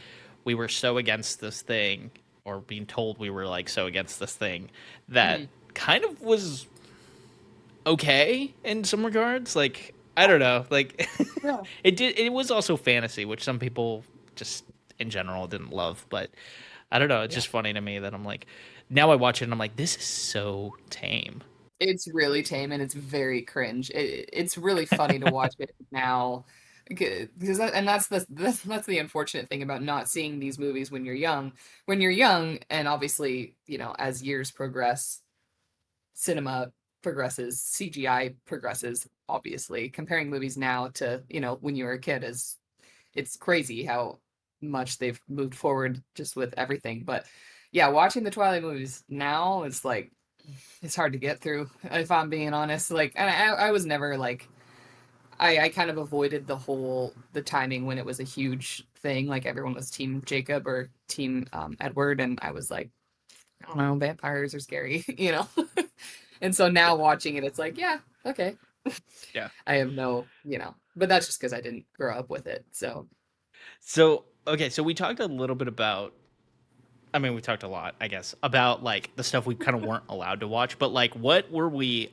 we were so against this thing, or being told we were like so against this thing that Mhm. kind of was okay in some regards. Like, I don't know, like Yeah. it was also fantasy, which some people just in general didn't love, but I don't know, it's Yeah. just funny to me that I'm like now I watch it and I'm like this is so tame. It's really tame and it's very cringe. It's really funny to watch it now because and that's the unfortunate thing about not seeing these movies when you're young. When you're young, and obviously, as years progress, cinema progresses, CGI progresses, obviously. Comparing movies now to, when you were a kid is it's crazy how much they've moved forward just with everything. But yeah, watching the Twilight movies now is like it's hard to get through, if I'm being honest. Like, and I was never like, I kind of avoided the timing when it was a huge thing. Like everyone was Team Jacob or Team Edward, and I was like, I don't know, vampires are scary, And so now watching it, it's like, yeah, okay. Yeah. I have but that's just because I didn't grow up with it. So, So, okay, so we talked a little bit about, I mean, we talked a lot, I guess, about like the stuff we kind of weren't allowed to watch, but like what were we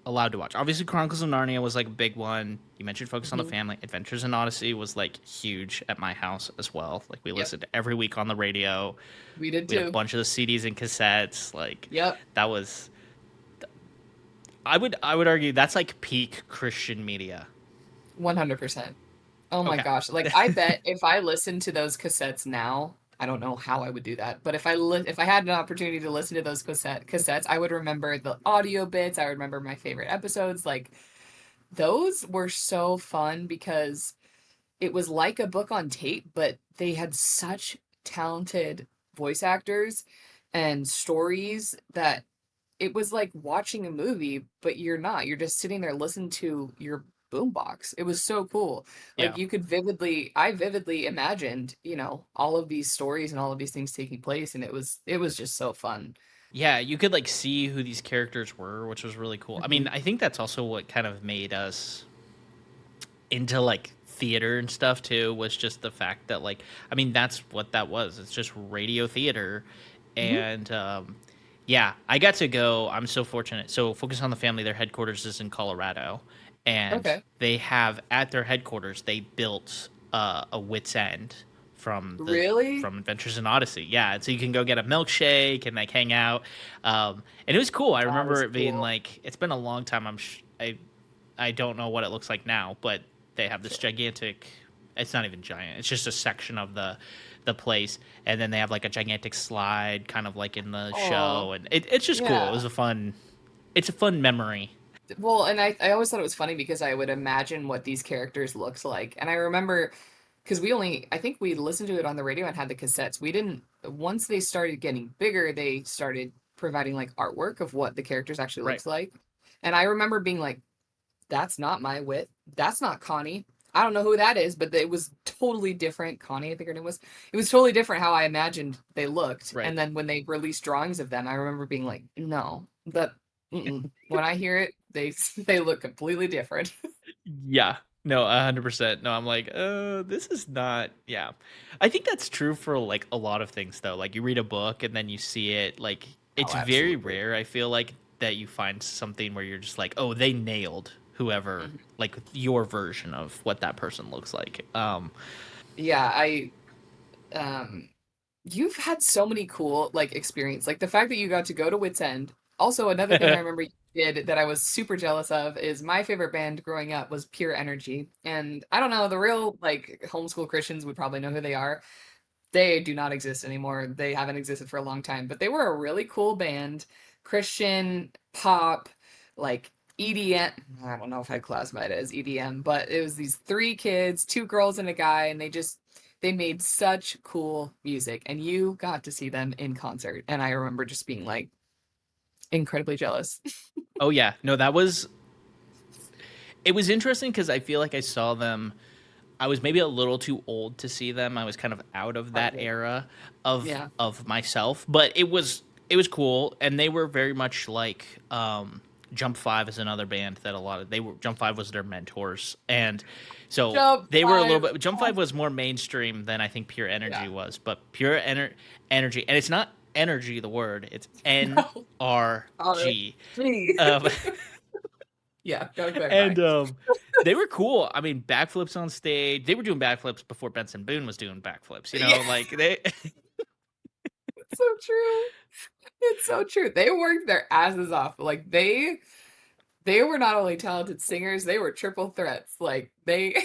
allowed to watch? Obviously, Chronicles of Narnia was like a big one. You mentioned Focus on the mhm, Family. Adventures in Odyssey was like huge at my house as well. Like we yep, listened every week on the radio. we did We had a too. bunch of the CDs and cassettes. Like Yep, that was, I would argue that's like peak Christian media. 100%. Oh my Okay. gosh. Like I bet if I listened to those cassettes now, I don't know how I would do that, but if I had an opportunity to listen to those cassettes, I would remember the audio bits, I would remember my favorite episodes. Like those were so fun because it was like a book on tape, but they had such talented voice actors and stories that it was like watching a movie, but you're not. You're just sitting there listening to your boombox. It was so cool. Yeah. Like I vividly imagined, all of these stories and all of these things taking place, and it was just so fun. Yeah, you could like see who these characters were, which was really cool. I mean, Mhm. I think that's also what kind of made us into like theater and stuff too, was just the fact that like, I mean, that's what that was. It's just radio theater. Mhm. And yeah, I got to go. I'm so fortunate. So Focus on the Family, their headquarters is in Colorado, and Okay. they have at their headquarters they built a Wits End Really? from Adventures in Odyssey. Yeah, and so you can go get a milkshake and like hang out. And it was cool. I That remember is it being cool. like, it's been a long time. I don't know what it looks like now, but they have this gigantic, it's not even giant, it's just a section of the place, and then they have like a gigantic slide kind of like in the Oh, show, and it's just cool. yeah. It's a fun memory. Well, and I always thought it was funny because I would imagine what these characters looked like. And I remember because I think we listened to it on the radio and had the cassettes. We didn't, once they started getting bigger, they started providing like artwork of what the characters actually Right. looks like. And I remember being like, that's not my wit. That's not Connie. I don't know who that is, but it was totally different. Connie, I think her name was. It was totally different how I imagined they looked. Right. And then when they released drawings of them, I remember being like, no, that when I hear it, they they look completely different. Yeah. No, 100%. No, I'm like, this is not. Yeah, I think that's true for like a lot of things though. Like you read a book and then you see it. Like Oh, it's very absolutely. rare. I feel like that you find something where you're just like, oh, they nailed whoever, Mhm. like your version of what that person looks like. Yeah, um you've had so many cool like experience. Like the fact that you got to go to Wits End. Also, another thing I remember you did that I was super jealous of is my favorite band growing up was Pure Energy. And I don't know, the real like homeschool Christians would probably know who they are. They do not exist anymore. They haven't existed for a long time, but they were a really cool band. Christian pop, like EDM. I don't know if I'd classify it as EDM, but it was these three kids, two girls and a guy, and they made such cool music. And you got to see them in concert. And I remember just being like incredibly jealous. Oh yeah, no, that was, it was interesting because I feel like I saw them. I was maybe a little too old to see them. I was kind of out of that Probably. era of Yeah. myself, but it was cool, and they were very much like Jump Five is another band that a lot of they were Jump Five was their mentors, and so Jump they were a little five. bit. Jump Oh, Five was more mainstream than I think Pure yeah. Energy was, but Energy, and it's not energy the word, it's No. Oh, NRG. gee. Um, Yeah, gotta clarify. and they were cool. I mean, backflips on stage. They were doing backflips before Benson Boone was doing backflips. Yeah. Like they so true. It's so true. They worked their asses off. Like they were not only talented singers, they were triple threats. Like they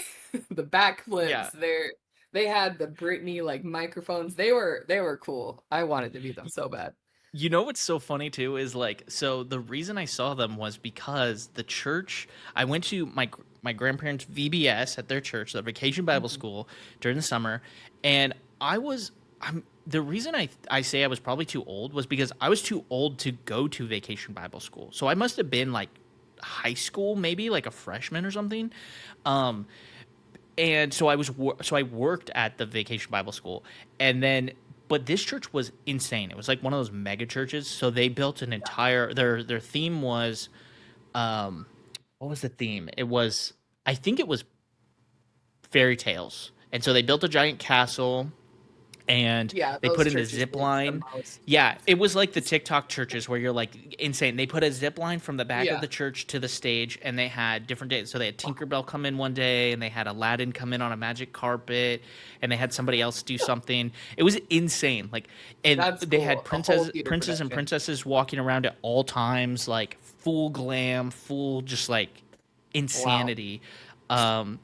the Yeah. backflips, they had the Britney like microphones. They were cool. I wanted to be them so bad. You know what's so funny too is like, so the reason I saw them was because the church I went to, my grandparents' VBS at their church, the Vacation Bible Mhm. School, during the summer, and I'm the reason I say I was probably too old was because I was too old to go to Vacation Bible School. So I must have been like high school, maybe like a freshman or something. Um, and so so I worked at the Vacation Bible School, and then but this church was insane. It was like one of those mega churches. So they built an Yeah. entire their theme was um what was the theme? It was, I think it was fairy tales. And so they built a giant castle and Yeah, they those put in the churches zip did the line. most. Yeah, it was like the TikTok churches where you're like insane. They put a zip line from the back of Yeah. the church to the stage, and they had different days. So they had Wow. Tinkerbell come in one day, and they had Aladdin come in on a magic carpet, and they had somebody else do something. It was insane. Like, and That's they had cool. A whole theater princes and production. princesses walking around at all times, like full glam, full just like Wow. insanity. Um,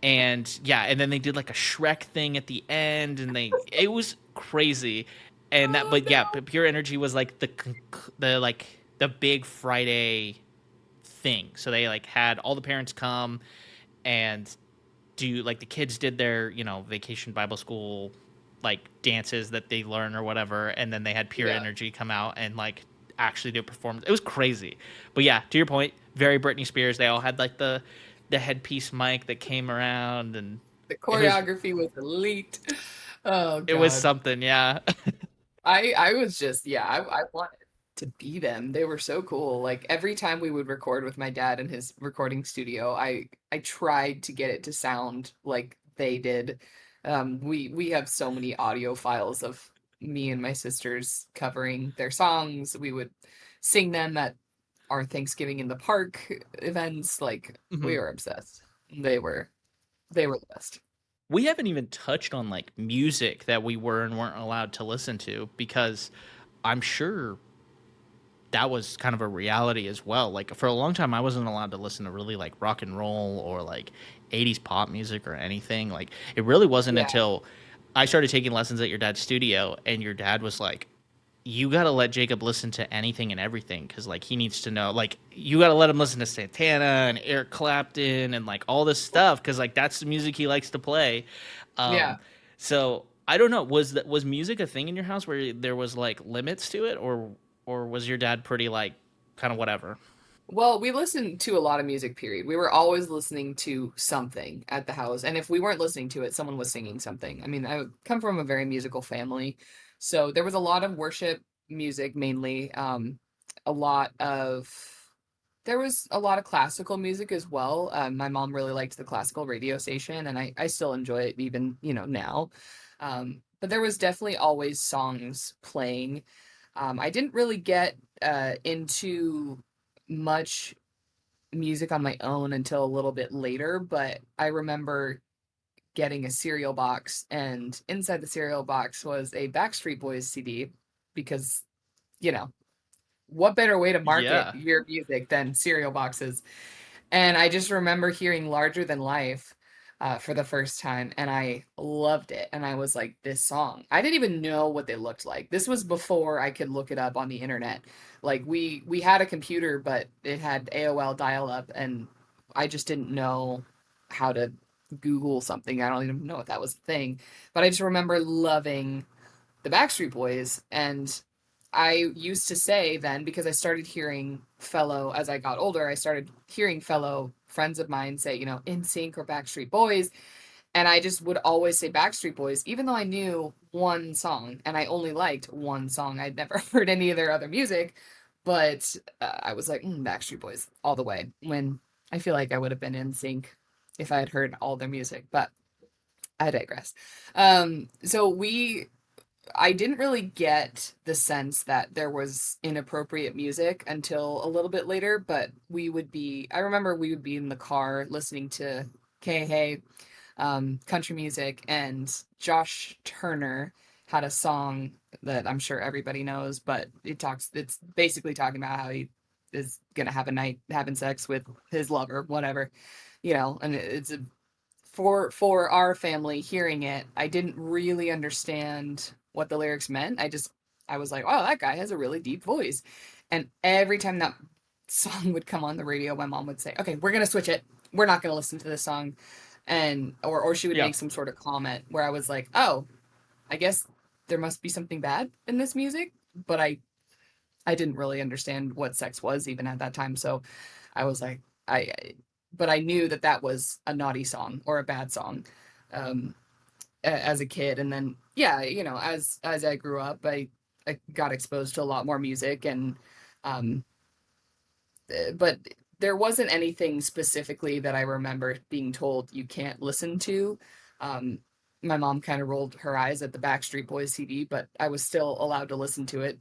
and yeah, and then they did like a Shrek thing at the end, and it was crazy. And that, Oh but yeah, no. Pure Energy was like the like the big Friday thing. So they like had all the parents come and do like the kids did their, vacation Bible school like dances that they learn or whatever, and then they had Pure Yeah. Energy come out and like actually do a performance. It was crazy. But yeah, to your point, very Britney Spears. They all had like the headpiece mic that came around, and The it was choreography was elite. Oh it was God. something, yeah. I was just yeah, I wanted to be them. They were so cool. Like every time we would record with my dad in his recording studio, I tried to get it to sound like they did. We have so many audio files of me and my sisters covering their songs. We would sing them at our Thanksgiving in the Park events. Like we Mhm. were obsessed. They were they were the best. We haven't even touched on like music that we were and weren't allowed to listen to, because I'm sure that was kind of a reality as well. Like for a long time, I wasn't allowed to listen to really like rock and roll or like 80s pop music or anything. Like it really wasn't Yeah. until I started taking lessons at your dad's studio, and your dad was like, you got to let Jacob listen to anything and everything, because like he needs to know, like you got to let him listen to Santana and Eric Clapton and like all this stuff, because like that's the music he likes to play. Yeah. um so I don't know, was music a thing in your house where there was like limits to it, or was your dad pretty like kind of whatever? Well, we listened to a lot of music, period. We were always listening to something at the house. And if we weren't listening to it, someone was singing something. I mean, I come from a very musical family. So there was a lot of worship music mainly. A lot of there was a lot of classical music as well. My mom really liked the classical radio station, and I still enjoy it even, now. But there was definitely always songs playing. I didn't really get into much music on my own until a little bit later, but I remember getting a cereal box, and inside the cereal box was a Backstreet Boys CD because, you know, what better way to market Yeah. your music than cereal boxes? And I just remember hearing Larger Than Life for the first time, and I loved it. And I was like, this song. I didn't even know what they looked like. This was before I could look it up on the internet. Like we had a computer, but it had AOL dial-up, and I just didn't know how to Google something. I don't even know if that was a thing. But I just remember loving the Backstreet Boys. And I used to say then, because I started hearing fellow, as I got older, I started hearing fellow friends of mine say, In Sync or Backstreet Boys. And I just would always say Backstreet Boys, even though I knew one song and I only liked one song. I'd never heard any of their other music. But I was like, Backstreet Boys all the way. When I feel like I would have been in sync if I had heard all their music. But I digress. So I didn't really get the sense that there was inappropriate music until a little bit later, but I remember we would be in the car listening to country music, and Josh Turner had a song. that I'm sure everybody knows, but it's basically talking about how he is gonna have a night having sex with his lover, whatever, and for our family hearing it, I didn't really understand what the lyrics meant. I was like, oh, that guy has a really deep voice. And every time that song would come on the radio, my mom would say, okay, we're gonna switch it. We're not gonna listen to this song. And or she would Yeah. make some sort of comment where I was like, oh, I guess there must be something bad in this music. But I didn't really understand what sex was even at that time. So I was like, but I knew that that was a naughty song or a bad song, um, as a kid. And then, yeah, as I grew up, I got exposed to a lot more music, and, um, but there wasn't anything specifically that I remember being told you can't listen to. Um, my mom kind of rolled her eyes at the Backstreet Boys CD, but I was still allowed to listen to it.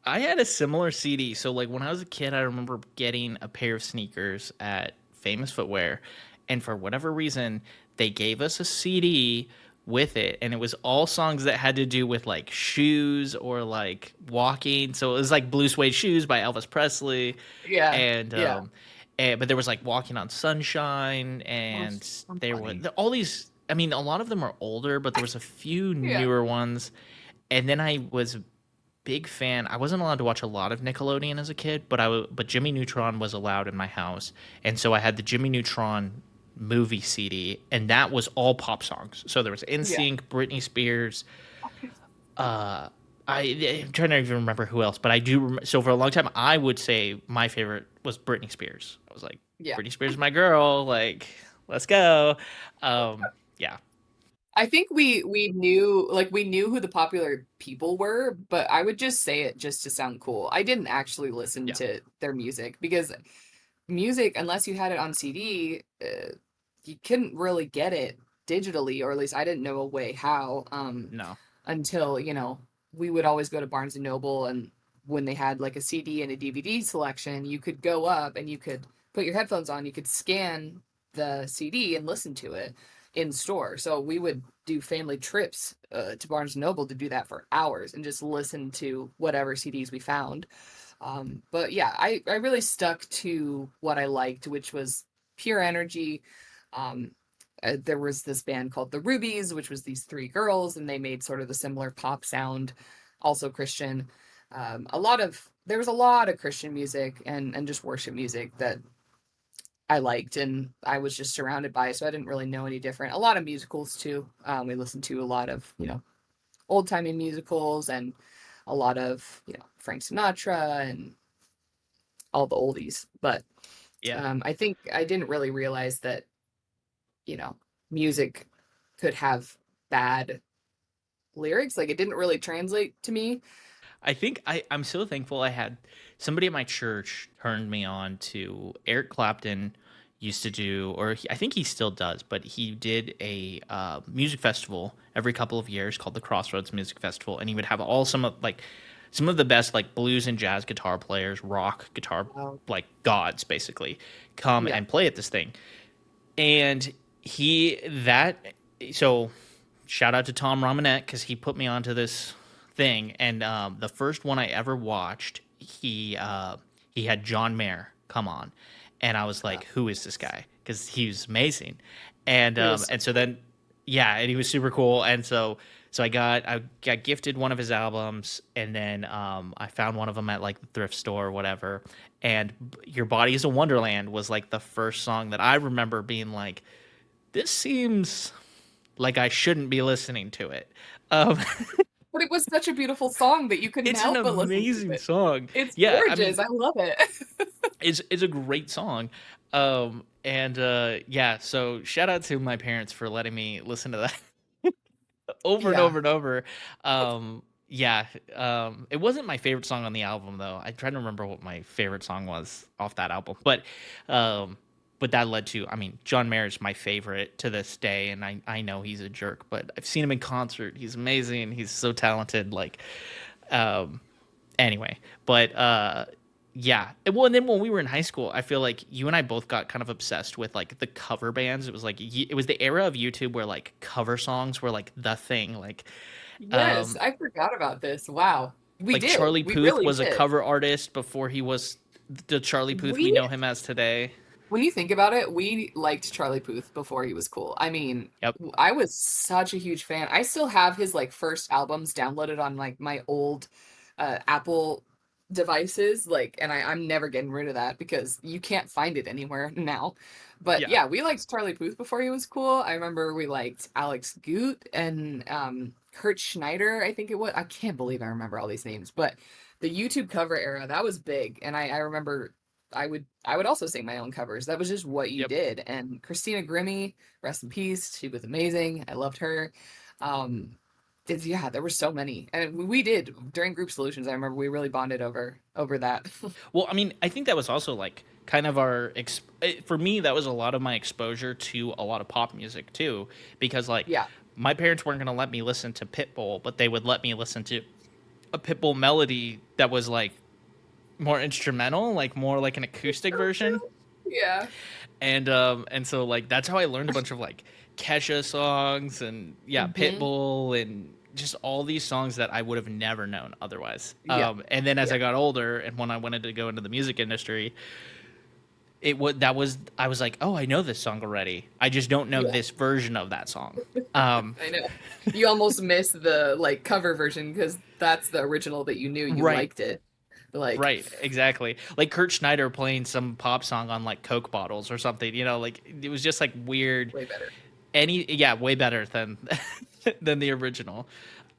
I had a similar CD. So like when I was a kid, I remember getting a pair of sneakers at Famous Footwear, and for whatever reason, they gave us a CD with it, and it was all songs that had to do with like shoes or like walking. So it was like Blue Suede Shoes by Elvis Presley, Yeah, and yeah. but there was like Walking on Sunshine, Oh, and so there were funny. all these. I mean, a lot of them are older, but there was a few Yeah. newer ones. And then I was big fan. I wasn't allowed to watch a lot of Nickelodeon as a kid, but Jimmy Neutron was allowed in my house, and so I had the Jimmy Neutron movie CD, and that was all pop songs. So there was Yeah. NSYNC, Britney Spears. Uh, I'm trying to even remember who else, but I do. So for a long time, I would say my favorite was Britney Spears. I was like, Yeah. Britney Spears is my girl. Like, let's go. Yeah, I think we knew who the popular people were, but I would just say it just to sound cool. I didn't actually listen yeah, to their music because music, unless you had it on CD, you couldn't really get it digitally, or at least I didn't know a way how, no, until, we would always go to Barnes and Noble, and when they had like a CD and a DVD selection, you could go up and you could put your headphones on, you could scan the CD and listen to it in store. So we would do family trips, to Barnes and Noble to do that for hours and just listen to whatever CDs we found. But yeah, I really stuck to what I liked, which was pure energy. Um, there was this band called the Rubies, which was these three girls, and they made sort of the similar pop sound, also Christian. There was a lot of Christian music and just worship music that I liked, and I was just surrounded by, so I didn't really know any different. A lot of musicals too. We listened to a lot of old timey musicals, and a lot of Frank Sinatra and all the oldies. But yeah. I think I didn't really realize that you know music could have bad lyrics. Like, it didn't really translate to me. I'm so thankful I had somebody at my church turned me on to Eric Clapton used to do, or I think he still does, but he did a music festival every couple of years called the Crossroads Music Festival, and he would have all some of the best like blues and jazz guitar players, rock guitar Oh, like gods basically come yeah. and play at this thing. And he that so shout out to Tom Romanet because he put me onto this thing. And the first one I ever watched, he had John Mayer come on, and I was like, "Who is this guy?" Because he was amazing. He was so And so cool. then yeah, and he was super cool. And so I got gifted one of his albums, and then I found one of them at like the thrift store or whatever. And Your Body Is a Wonderland was like the first song that I remember being like, this seems like I shouldn't be listening to it. Um, But it was such a beautiful song that you couldn't it's an help but listen to amazing it. song. It's Yeah, I gorgeous. mean, I love it. it's a great song. And yeah, so shout out to my parents for letting me listen to that over and Yeah. over and over. Yeah, it wasn't my favorite song on the album though. I try to remember what my favorite song was off that album, um, but that led to, I mean, John Mayer is my favorite to this day, and I know he's a jerk, but I've seen him in concert. He's amazing. He's so talented. Like, um, anyway, but yeah. Well, and then when we were in high school, I feel like you and I both got kind of obsessed with like the cover bands. It was like it was the era of YouTube where like cover songs were like the thing. Like Yes, Um, I forgot about this. Wow. We like did. Charlie We Puth really was a did. cover artist before he was the Charlie Puth we We know him as today. When you think about it, we liked Charlie Puth before he was cool. I mean, Yep. I was such a huge fan. I still have his like first albums downloaded on like my old Apple devices, like, and I'm never getting rid of that because you can't find it anywhere now. But Yeah. yeah, we liked Charlie Puth before he was cool. I remember we liked Alex Goot and Kurt Schneider, I think it was. I can't believe I remember all these names, but the YouTube cover era, that was big. And I remember I would also sing my own covers. That was just what you Yep. did. And Christina Grimmie, rest in peace. She was amazing. I loved her. Um, yeah, there were so many, and we did during group solutions. I remember we really bonded over that. Well, I mean, I think that was also like kind of for me that was a lot of my exposure to a lot of pop music too, because like Yeah, my parents weren't going to let me listen to Pitbull, but they would let me listen to a Pitbull melody that was like more instrumental, like more like an acoustic version. yeah, And so like that's how I learned a bunch of like Kesha songs and yeah, hmm, Pitbull and just all these songs that I would have never known otherwise. yeah, And then as yeah, I got older and when I wanted to go into the music industry, I was like, oh, I know this song already. I just don't know yeah. this version of that song. Um, I know. You almost miss the like cover version because that's the original that you knew you right, liked it. Like, right, exactly. Like Kurt Schneider playing some pop song on like Coke bottles or something. You know, like it was just like weird. way better. Way better than than the original.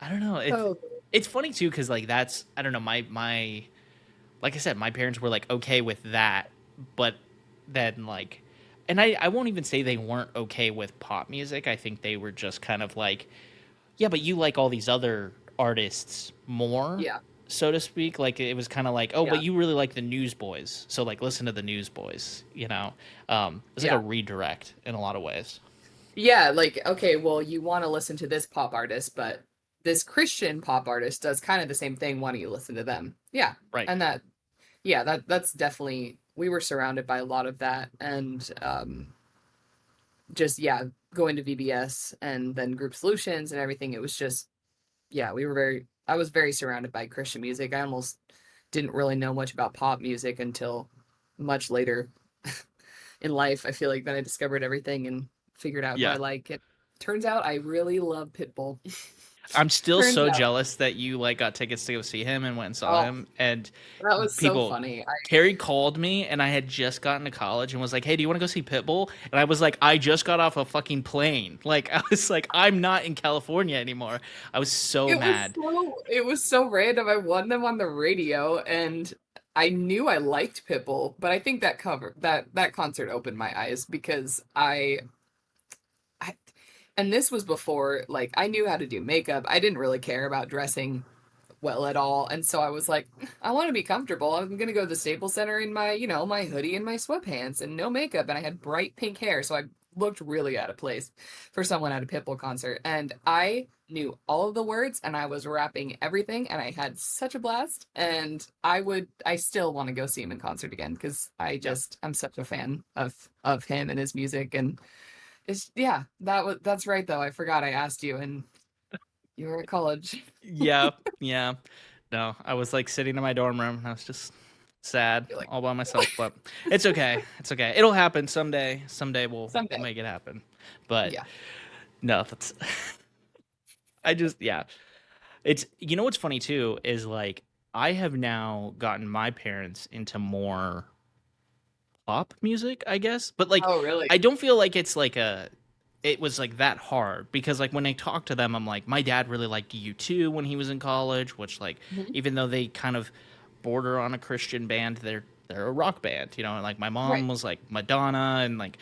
I don't know. Oh, It's funny too because like that's I don't know my like I said my parents were like okay with that, but then like, and I won't even say they weren't okay with pop music. I think they were just kind of like yeah, but you like all these other artists more, yeah, so to speak. Like it was kind of like oh, but yeah, you really like the Newsboys, so like listen to the Newsboys. You know, it's like a yeah. redirect in a lot of ways. Yeah, like, okay, well, you want to listen to this pop artist, but this Christian pop artist does kind of the same thing. Why don't you listen to them? Yeah. Right. And yeah, that's definitely, we were surrounded by a lot of that. And just, yeah, going to VBS and then group solutions and everything. It was just, yeah, I was very surrounded by Christian music. I almost didn't really know much about pop music until much later in life. I feel like then I discovered everything and figured out who I Yeah. like. It turns out I really love Pitbull. I'm still Turns so out. jealous that you like got tickets to go see him and went and saw Oh, him. And that was so people, funny. Carrie called me and I had just gotten to college and was like, "Hey, do you want to go see Pitbull?" And I was like, "I just got off a fucking plane." Like I was like, "I'm not in California anymore." I was so mad. It was so random. I won them on the radio and I knew I liked Pitbull, but I think that concert opened my eyes because I and this was before like I knew how to do makeup. I didn't really care about dressing well at all. And so I was like, I want to be comfortable. I'm going to go to the Staples Center in my, my hoodie and my sweatpants and no makeup. And I had bright pink hair. So I looked really out of place for someone at a Pitbull concert. And I knew all of the words and I was rapping everything. And I had such a blast. And I still want to go see him in concert again because Yeah. I'm such a fan of him and his music. And yeah, that's right though. I forgot I asked you and you were at college. Yeah. Yeah. No, I was like sitting in my dorm room and I was just sad You're like, all by myself, but it's okay. It's okay. It'll happen someday. Someday we'll someday. make it happen. But Yeah. no, that's I just yeah. It's you know what's funny too is like I have now gotten my parents into more pop music, I guess. But like Oh, really? I don't feel like it was like that hard because like when I talk to them I'm like my dad really liked U2 when he was in college, which like Mhm. even though they kind of border on a Christian band, they're a rock band, you know, and like my mom Right. was like Madonna and like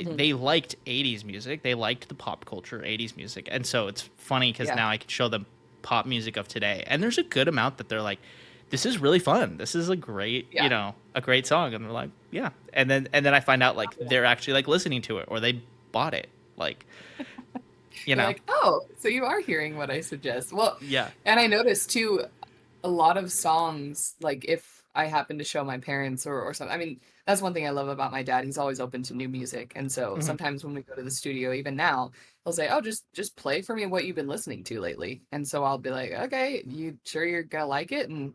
Mhm. they liked 80s music. They liked the pop culture 80s music. And so it's funny cuz Yeah. now I can show them pop music of today. And there's a good amount that they're like this is really fun. This is a great, you Yeah. know, a great song and they're like, yeah. And then I find out like Yeah. they're actually like listening to it or they bought it. Like, you You're know. like, "Oh, so you are hearing what I suggest." Well, Yeah. and I noticed too, a lot of songs, like I happen to show my parents or something. I mean, that's one thing I love about my dad. He's always open to new music. And so Mhm. sometimes when we go to the studio, even now, he'll say, "Oh, just play for me what you've been listening to lately." And so I'll be like, "Okay, you sure you're gonna like it?" And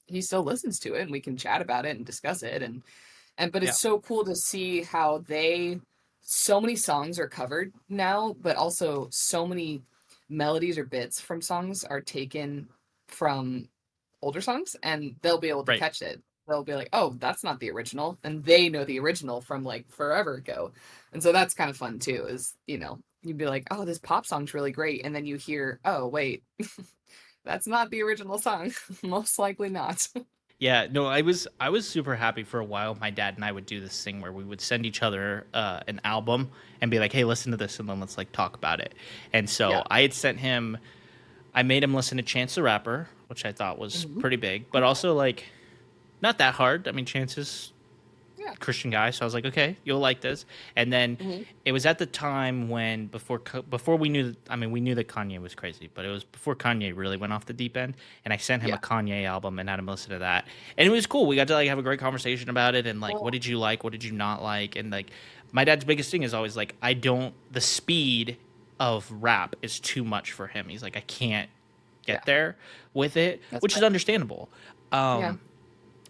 he still listens to it and we can chat about it and discuss it. And but Yeah. it's so cool to see how they so many songs are covered now, but also so many melodies or bits from songs are taken from older songs, and they'll be able to Right. catch it. They'll be like, "Oh, that's not the original," and they know the original from like forever ago. And so that's kind of fun too. Is you'd be like, "Oh, this pop song's really great," and then you hear, "Oh, wait, that's not the original song." Most likely not. Yeah, no, I was super happy for a while. My dad and I would do this thing where we would send each other an album and be like, "Hey, listen to this," and then let's like talk about it. And so Yeah. I had sent him, I made him listen to Chance the Rapper, which I thought was Mhm. pretty big, but Okay. also like not that hard. I mean, Chance is Yeah. Christian guy, so I was like, okay, you'll like this. And then Mhm. it was at the time when before we knew, I mean, we knew that Kanye was crazy, but it was before Kanye really went off the deep end. And I sent him a Yeah. Kanye album and had him listen to that, and it was cool. We got to like have a great conversation about it, and like, what Well, did you like, what did you not like, and like, my dad's biggest thing is always like, I don't the speed of rap is too much for him. He's like, I can't yeah, get there with it, that's which is fine. understandable. Yeah. Um,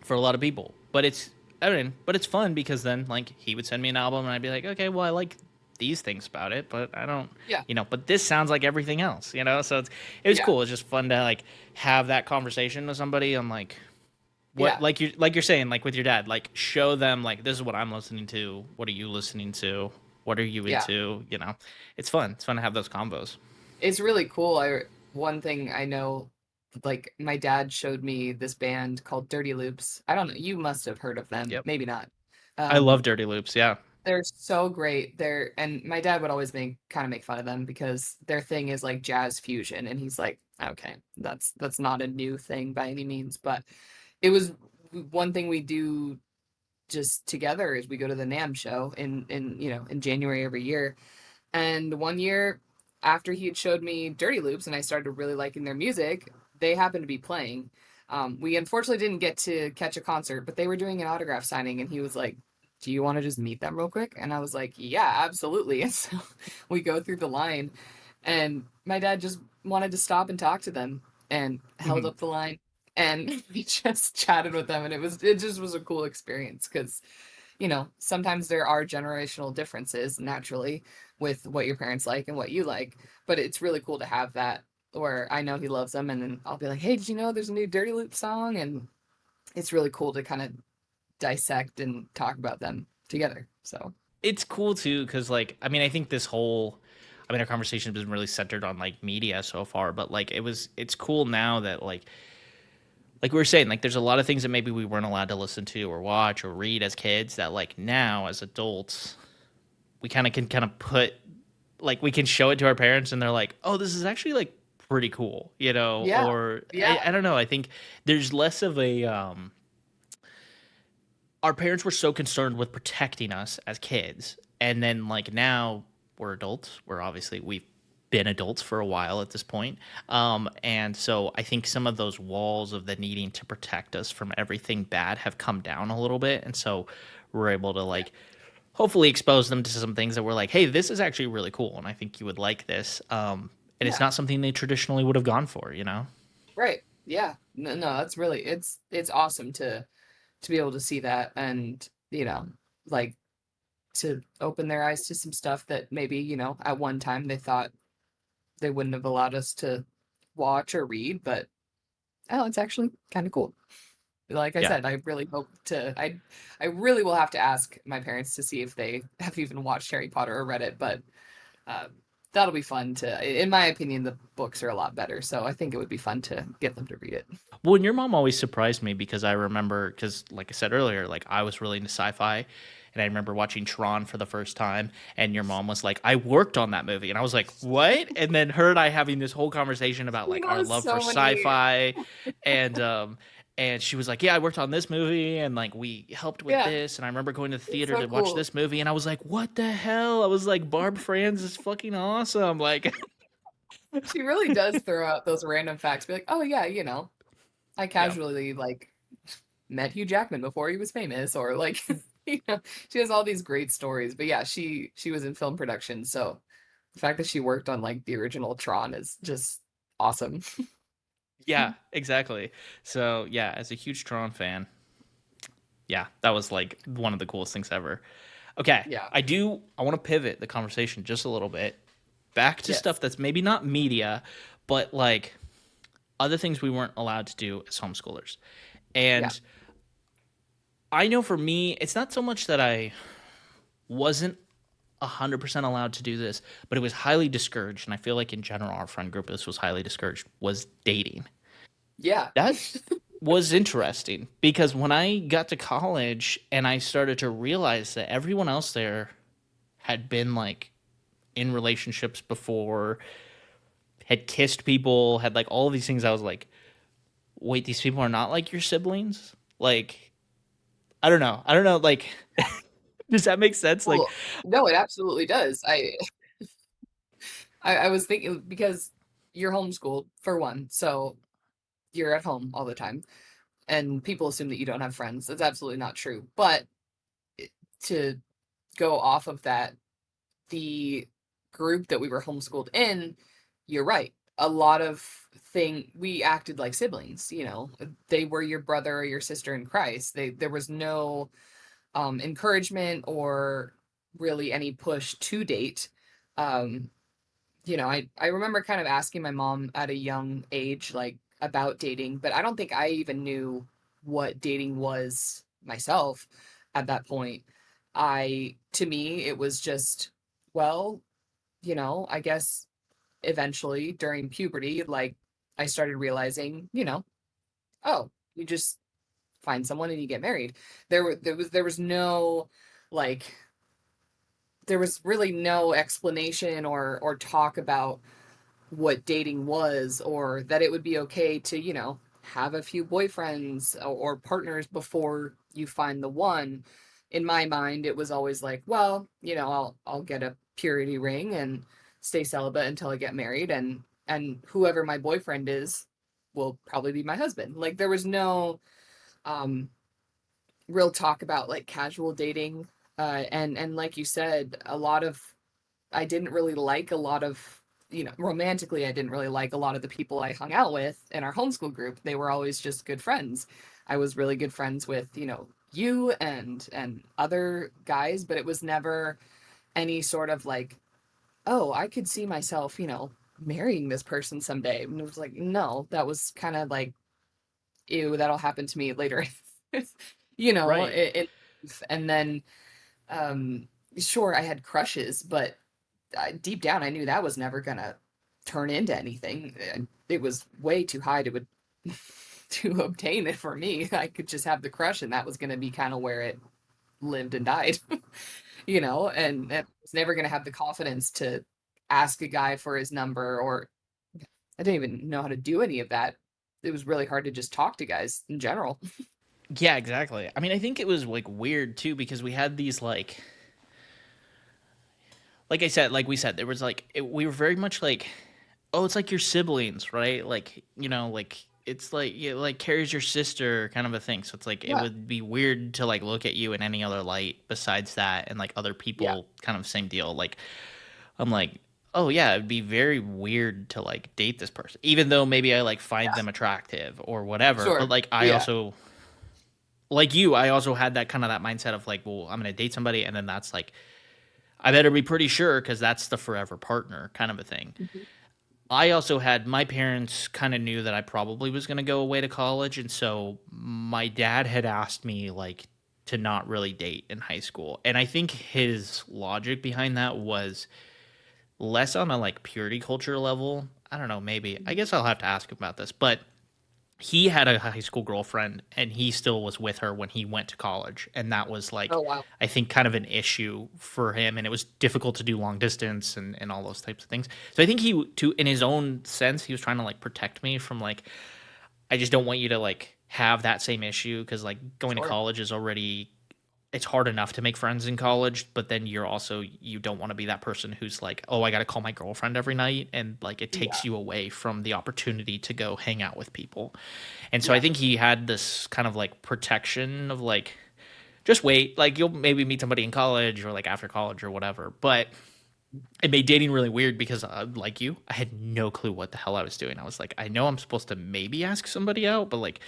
for a lot of people. But it's I mean, but it's fun because then like he would send me an album and I'd be like, okay, well I like these things about it, but I don't, Yeah. but this sounds like everything else, So it was Yeah. cool. It's just fun to like have that conversation with somebody on like what Yeah. like you're saying like with your dad, like show them like this is what I'm listening to. What are you listening to? What are you Yeah. into? It's fun. It's fun to have those combos. It's really cool. One thing I know, like my dad showed me this band called Dirty Loops. I don't know, you must have heard of them, Yep. maybe not. I love Um, Dirty Loops. Yeah. they're so great. And my dad would always make fun of them because their thing is like jazz fusion, and he's like, okay, that's not a new thing by any means, but it was one thing we do just together is we go to the NAM show in January every year. And one year after he had showed me Dirty Loops and I started really liking their music, they happened to be playing. We unfortunately didn't get to catch a concert, but they were doing an autograph signing, and he was like, "Do you want to just meet them real quick?" And I was like, "Yeah, absolutely." And so we go through the line, and my dad just wanted to stop and talk to them and held Mhm. up the line, and we just chatted with them, and it just was a cool experience because sometimes there are generational differences naturally with what your parents like and what you like, but it's really cool to have that where I know he loves them, and then I'll be like, "Hey, did you know there's a new Dirty Loop song?" And it's really cool to kind of dissect and talk about them together. So, It's cool too because like I mean I think this whole I mean our conversation has been really centered on like media so far, but like it's cool now that like we were saying, like there's a lot of things that maybe we weren't allowed to listen to or watch or read as kids that like now as adults we kind of put like we can show it to our parents and they're like, oh, this is actually like pretty cool, yeah. or Yeah. I don't know. I think there's less of a our parents were so concerned with protecting us as kids, and then like now we're adults, we've been adults for a while at this point, and so I think some of those walls of the needing to protect us from everything bad have come down a little bit, and so we're able to Yeah. like hopefully expose them to some things that we're like, hey, this is actually really cool and I think you would like this, and it's Yeah. not something they traditionally would have gone for. Right. Yeah. No, no, that's really it's awesome to be able to see that, and like to open their eyes to some stuff that maybe, at one time they thought they wouldn't have allowed us to watch or read, but oh, it's actually kind of cool. Like I Yeah. said, I really hope to I really will have to ask my parents to see if they have even watched Harry Potter or read it, but uh, that'll be fun to in my opinion, the books are a lot better, so I think it would be fun to get them to read it. Well, and your mom always surprised me because I remember, because like I said earlier, like I was really into sci-fi, and I remember watching Tron for the first time, and your mom was like, "I worked on that movie," and I was like, "What?" And then her and I having this whole conversation about She like our knows love for so many. sci-fi, and she was like, "Yeah, I worked on this movie, and like we helped with Yeah, this, and I remember going to the it's theater so to watch cool. this movie," and I was like, "What the hell?" I was like, "Barb Franz is fucking awesome!" Like, She really does throw out those random facts, be like, "Oh yeah, I yeah, casually like." met Hugh Jackman before he was famous, or like, she has all these great stories. But yeah, she was in film production, so the fact that she worked on like the original Tron is just awesome. Yeah, exactly. So yeah, as a huge Tron fan, yeah, that was like one of the coolest things ever. Okay, Yeah. I want to pivot the conversation just a little bit back to stuff Yes. that's maybe not media, but like other things we weren't allowed to do as homeschoolers. Yeah. And I know for me, it's not so much that I wasn't 100% allowed to do this, but it was highly discouraged. And I feel like in general, our friend group, this was highly discouraged, was dating. Yeah. That was interesting because when I got to college and I started to realize that everyone else there had been like in relationships before, had kissed people, had like all of these things, I was like, wait, these people are not like your siblings? Like, I don't know. I don't know. Like, does that make sense? Like, Well, no, it absolutely does. I was thinking because you're homeschooled for one, so you're at home all the time, and people assume that you don't have friends. That's absolutely not true. But to go off of that, the group that we were homeschooled in, you're right. A lot of we acted like siblings, they were your brother or your sister in Christ. There was no encouragement or really any push to date. Um, I remember kind of asking my mom at a young age, like about dating, but I don't think I even knew what dating was myself at that point. To me, it was just, well, I guess eventually during puberty, like I started realizing, oh, you just find someone and you get married. There was no like there was really no explanation or talk about what dating was, or that it would be okay to, have a few boyfriends or partners before you find the one. In my mind, it was always like, well, I'll get a purity ring and stay celibate until I get married, and whoever my boyfriend is will probably be my husband. Like there was no um real talk about like casual dating. And like you said, I didn't really like a lot of, romantically, I didn't really like a lot of the people I hung out with in our homeschool group. They were always just good friends. I was really good friends with, you and other guys, but it was never any sort of like, oh, I could see myself, marrying this person someday. And it was like, no, that was kind of like, ew, that'll happen to me later. you know, right. it, and then um sure, I had crushes, but deep down, I knew that was never gonna turn into anything. It was way too high to obtain it for me. I could just have the crush, and that was gonna be kind of where it lived and died, and I was never gonna have the confidence to ask a guy for his number, or I didn't even know how to do any of that. It was really hard to just talk to guys in general. Yeah, exactly. I mean, I think it was like weird too because we had these like I said, like we said, there was like we were very much like, oh, it's like your siblings, right? Like like it's like like Carrie's your sister, kind of a thing. So it's like it Yeah, would be weird to like look at you in any other light besides that, and like other yeah, people, kind of same deal. Like I'm like, oh yeah, it'd be very weird to like date this person, even though maybe I like find yeah, them attractive or whatever. But sure, like I yeah, also like you, I also had that kind of that mindset of like, well, I'm gonna date somebody, and then that's like I better be pretty sure because that's the forever partner kind of a thing. mhm, I also had my parents kind of knew that I probably was going to go away to college. And so my dad had asked me like to not really date in high school. And I think his logic behind that was less on a like purity culture level. I don't know, maybe. I mhm. guess I'll have to ask him about this. But he had a high school girlfriend and he still was with her when he went to college, and that was like Oh wow, I think kind of an issue for him, and it was difficult to do long distance and all those types of things. So I think he to in his own sense he was trying to like protect me from like I just don't want you to like have that same issue because like going to sure, college is already it's hard enough to make friends in college, but then you don't want to be that person who's like, oh, I got to call my girlfriend every night, and like it Yeah. takes you away from the opportunity to go hang out with people. And so I Yeah. think he had this kind of like protection of like, just wait, like you'll maybe meet somebody in college or like after college or whatever. But it made dating really weird because, like you, I had no clue what the hell I was doing. I was like, I know I'm supposed to maybe ask somebody out, but like,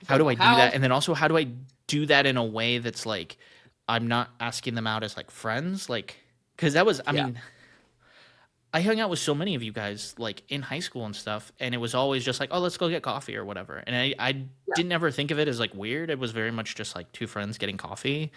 how Don't do know I do how. that? And then also, how do I do that in a way that's like, I'm not asking them out as like friends? Like, because that was, I Yeah. mean, I hung out with so many of you guys like in high school and stuff, and it was always just like, oh, let's go get coffee or whatever. And I Yeah. didn't ever think of it as like weird. It was very much just like two friends getting coffee.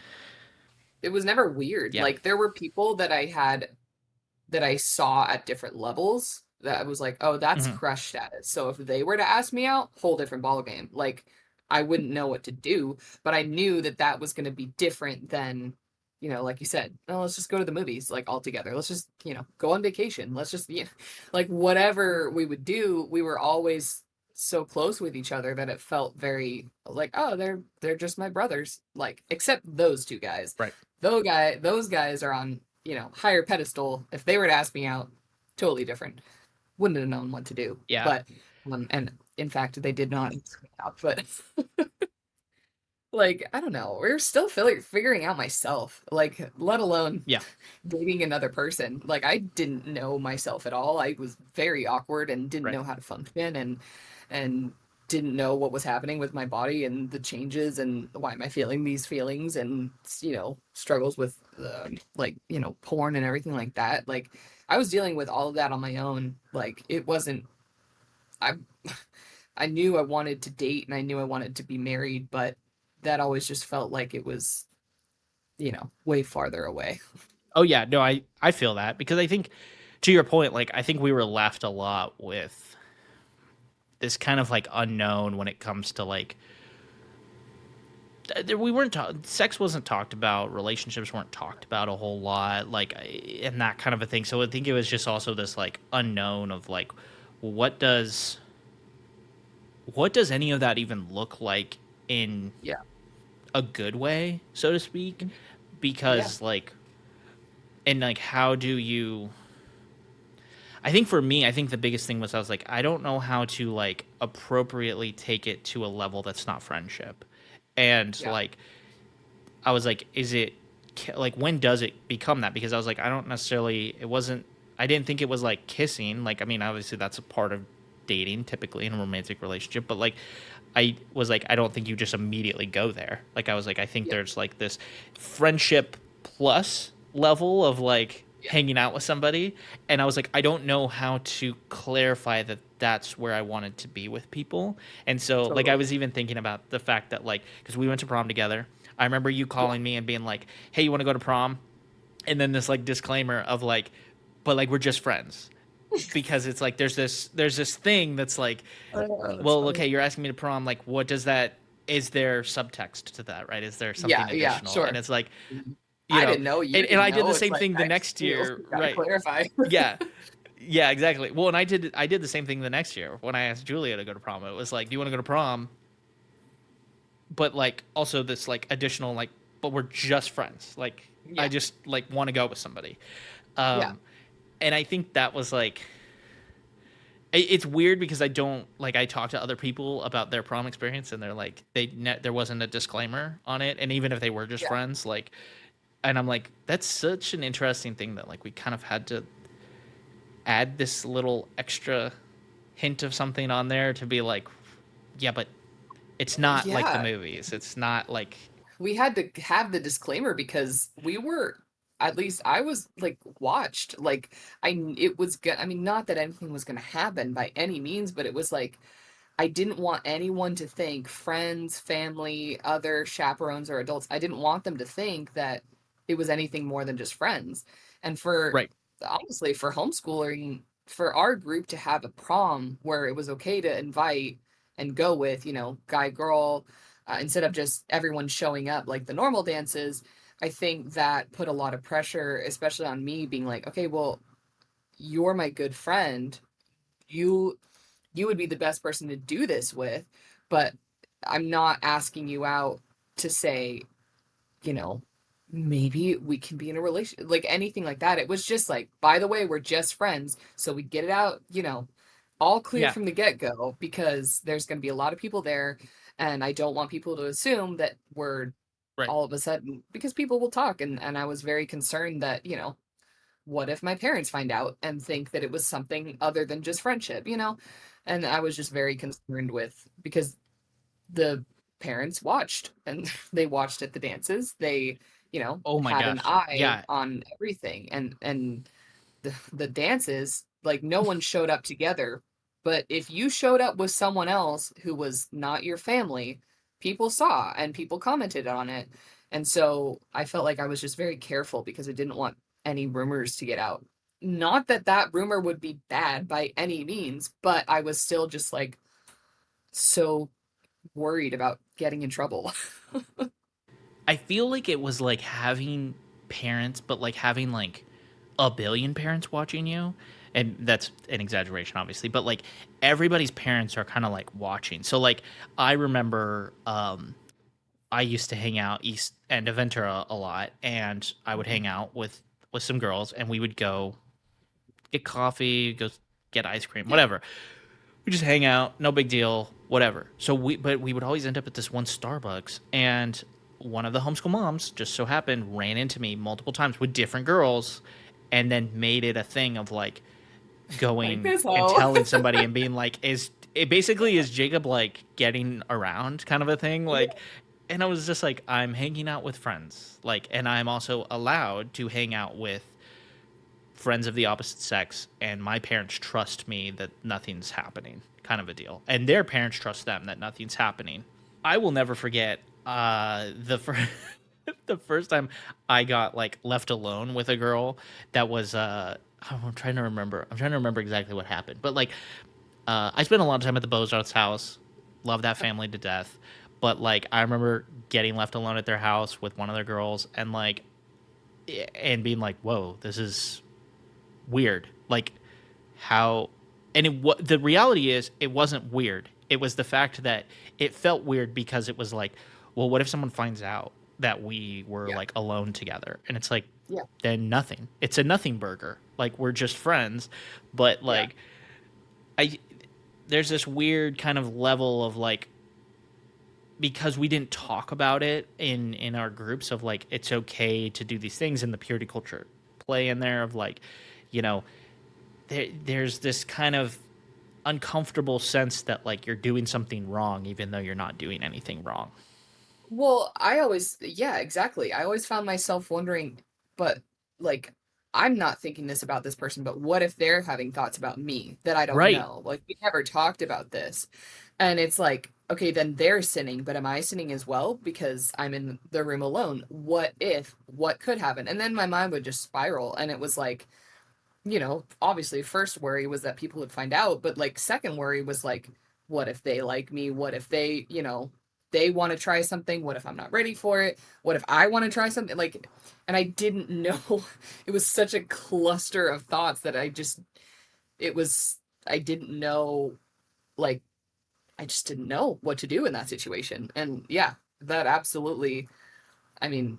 It was never weird. Yeah. Like there were people that I saw at different levels that I was like, oh, that's Hmm. crush status. So if they were to ask me out, whole different ballgame. Like I wouldn't know what to do, but I knew that that was going to be different than, like you said, oh, let's just go to the movies like all together. Let's just, go on vacation. Let's just, like whatever we would do, we were always so close with each other that it felt very like, oh, they're just my brothers. Like except those two guys. Right. Those guys are on higher pedestal. If they were to ask me out, totally different. Wouldn't have known what to do. Yeah. But and in fact, they did not ask me out. But like, I don't know. We're still figuring out myself. Like, let alone Yeah. dating another person. Like, I didn't know myself at all. I was very awkward and didn't Right. know how to function and didn't know what was happening with my body and the changes and why am I feeling these feelings and struggles with like porn and everything like that. Like I was dealing with all of that on my own. Like it wasn't I I knew I wanted to date and I knew I wanted to be married, but that always just felt like it was way farther away. Oh yeah, no, I feel that because I think to your point, like I think we were left a lot with this kind of like unknown when it comes to like we weren't sex wasn't talked about, relationships weren't talked about a whole lot, like and that kind of a thing. So I think it was just also this like unknown of like what does what does any of that even look like in Yeah. a good way, so to speak? Yeah. Because like and like how do you I think for me, I think the biggest thing was I was like, I don't know how to like appropriately take it to a level that's not friendship. And Yeah. like, I was like, is it like, when does it become that? Because I was like, I don't necessarily, it wasn't, I didn't think it was like kissing. Like, I mean, obviously that's a part of dating typically in a romantic relationship, but like, I was like, I don't think you just immediately go there. Like, I was like, I think Yeah. there's like this friendship plus level of like Yeah. hanging out with somebody. And I was like, I don't know how to clarify that that's where I wanted to be with people. And so, like, I Totally. was even thinking about the fact that, like, because we went to prom together. I remember you Yeah. calling me and being like, hey, you want to go to prom? And then this, like, disclaimer of, like, but, like, we're just friends. Because it's like there's this thing that's like, That's well, funny. okay, you're asking me to prom, like, what does that, is there subtext to that, right? Is there something Yeah. Yeah. additional? And Sure. it's like, you I know, didn't know, you and didn't I did know. the It's same like thing the X next deals. year, Gotta right? clarify. Yeah, yeah, exactly. Well, and I did the same thing the next year when I asked Julia to go to prom. It was like, do you want to go to prom? But like also this like additional like, but we're just friends. Like I Yeah. just like want to go with somebody. Yeah. Um, and I think that was like it's weird because I don't like I talk to other people about their prom experience and they're like there wasn't a disclaimer on it, and even if they were just Yeah. friends, like, and I'm like that's such an interesting thing that like we kind of had to add this little extra hint of something on there to be like, yeah, but it's not like the Yeah. movies. It's not like We had to have the disclaimer because we were, at least I was like watched. Like it was good. I mean, not that anything was going to happen by any means, but it was like I didn't want anyone to think, friends, family, other chaperones or adults, I didn't want them to think that it was anything more than just friends. And for right, honestly, for homeschooling, for our group to have a prom where it was okay to invite and go with, guy, girl, instead of just everyone showing up like the normal dances, I think that put a lot of pressure, especially on me being like, okay, well, you're my good friend. You you would be the best person to do this with, but I'm not asking you out to say you know, maybe we can be in a relation, like anything like that. It was just like, by the way, we're just friends. So we get it out, all clear Yeah, from the get-go, because there's going to be a lot of people there. And I don't want people to assume that we're right. all of a sudden, because people will talk. And I was very concerned that, what if my parents find out and think that it was something other than just friendship? And I was just very concerned with, because the parents watched, and they watched at the dances. They, Oh my had an gosh. eye Yeah. on everything. And the dances, like, no one showed up together. But if you showed up with someone else who was not your family, people saw and people commented on it. And so I felt like I was just very careful, because I didn't want any rumors to get out. Not that that rumor would be bad by any means, but I was still just like so worried about getting in trouble. I feel like it was like having parents, but like having like a billion parents watching you. And that's an exaggeration, obviously, but like everybody's parents are kind of like watching. So, like, I remember I used to hang out east end of Ventura a lot, and I would Mhm. hang out with some girls, and we would go get coffee, go get ice cream, Yeah. whatever. We just hang out, no big deal, whatever. But we would always end up at this one Starbucks, and one of the homeschool moms just so happened ran into me multiple times with different girls, and then made it a thing of like Like going this and hoe. telling somebody and being like, is it basically is Jacob like getting around kind of a thing, Yeah. like. And I was just like, I'm hanging out with friends, like, and I'm also allowed to hang out with friends of the opposite sex, and my parents trust me that nothing's happening, kind of a deal, and their parents trust them that nothing's happening. I will never forget the first the first time I got like left alone with a girl that was I'm trying to remember. I'm trying to remember exactly what happened. But like I spent a lot of time at the Bozarth's house. Love that family to death. But like I remember getting left alone at their house with one of their girls, and like and being like, "Whoa, this is weird." Like how and the reality is it wasn't weird. It was the fact that it felt weird because it was like, well, what if someone finds out that we were Yeah. like alone together? And it's like, Yeah. then nothing. It's a nothing burger. Like we're just friends, but Yeah. like I there's this weird kind of level of like, because we didn't talk about it in our groups of like it's okay to do these things, in the purity culture play in there of like, you know, there's this kind of uncomfortable sense that like you're doing something wrong even though you're not doing anything wrong. Well, yeah, exactly. I always found myself wondering, but like, I'm not thinking this about this person, but what if they're having thoughts about me that I don't Right. know? Like, we never talked about this. And it's like, okay, then they're sinning, but am I sinning as well? Because I'm in the room alone. What could happen? And then my mind would just spiral. And it was like, obviously, first worry was that people would find out, but like, second worry was like, what if they like me? What if they want to try something? What if I'm not ready for it? What if I want to try something? Like, and I didn't know. It was such a cluster of thoughts that it was, I didn't know, like, I just didn't know what to do in that situation. And yeah, that absolutely, I mean,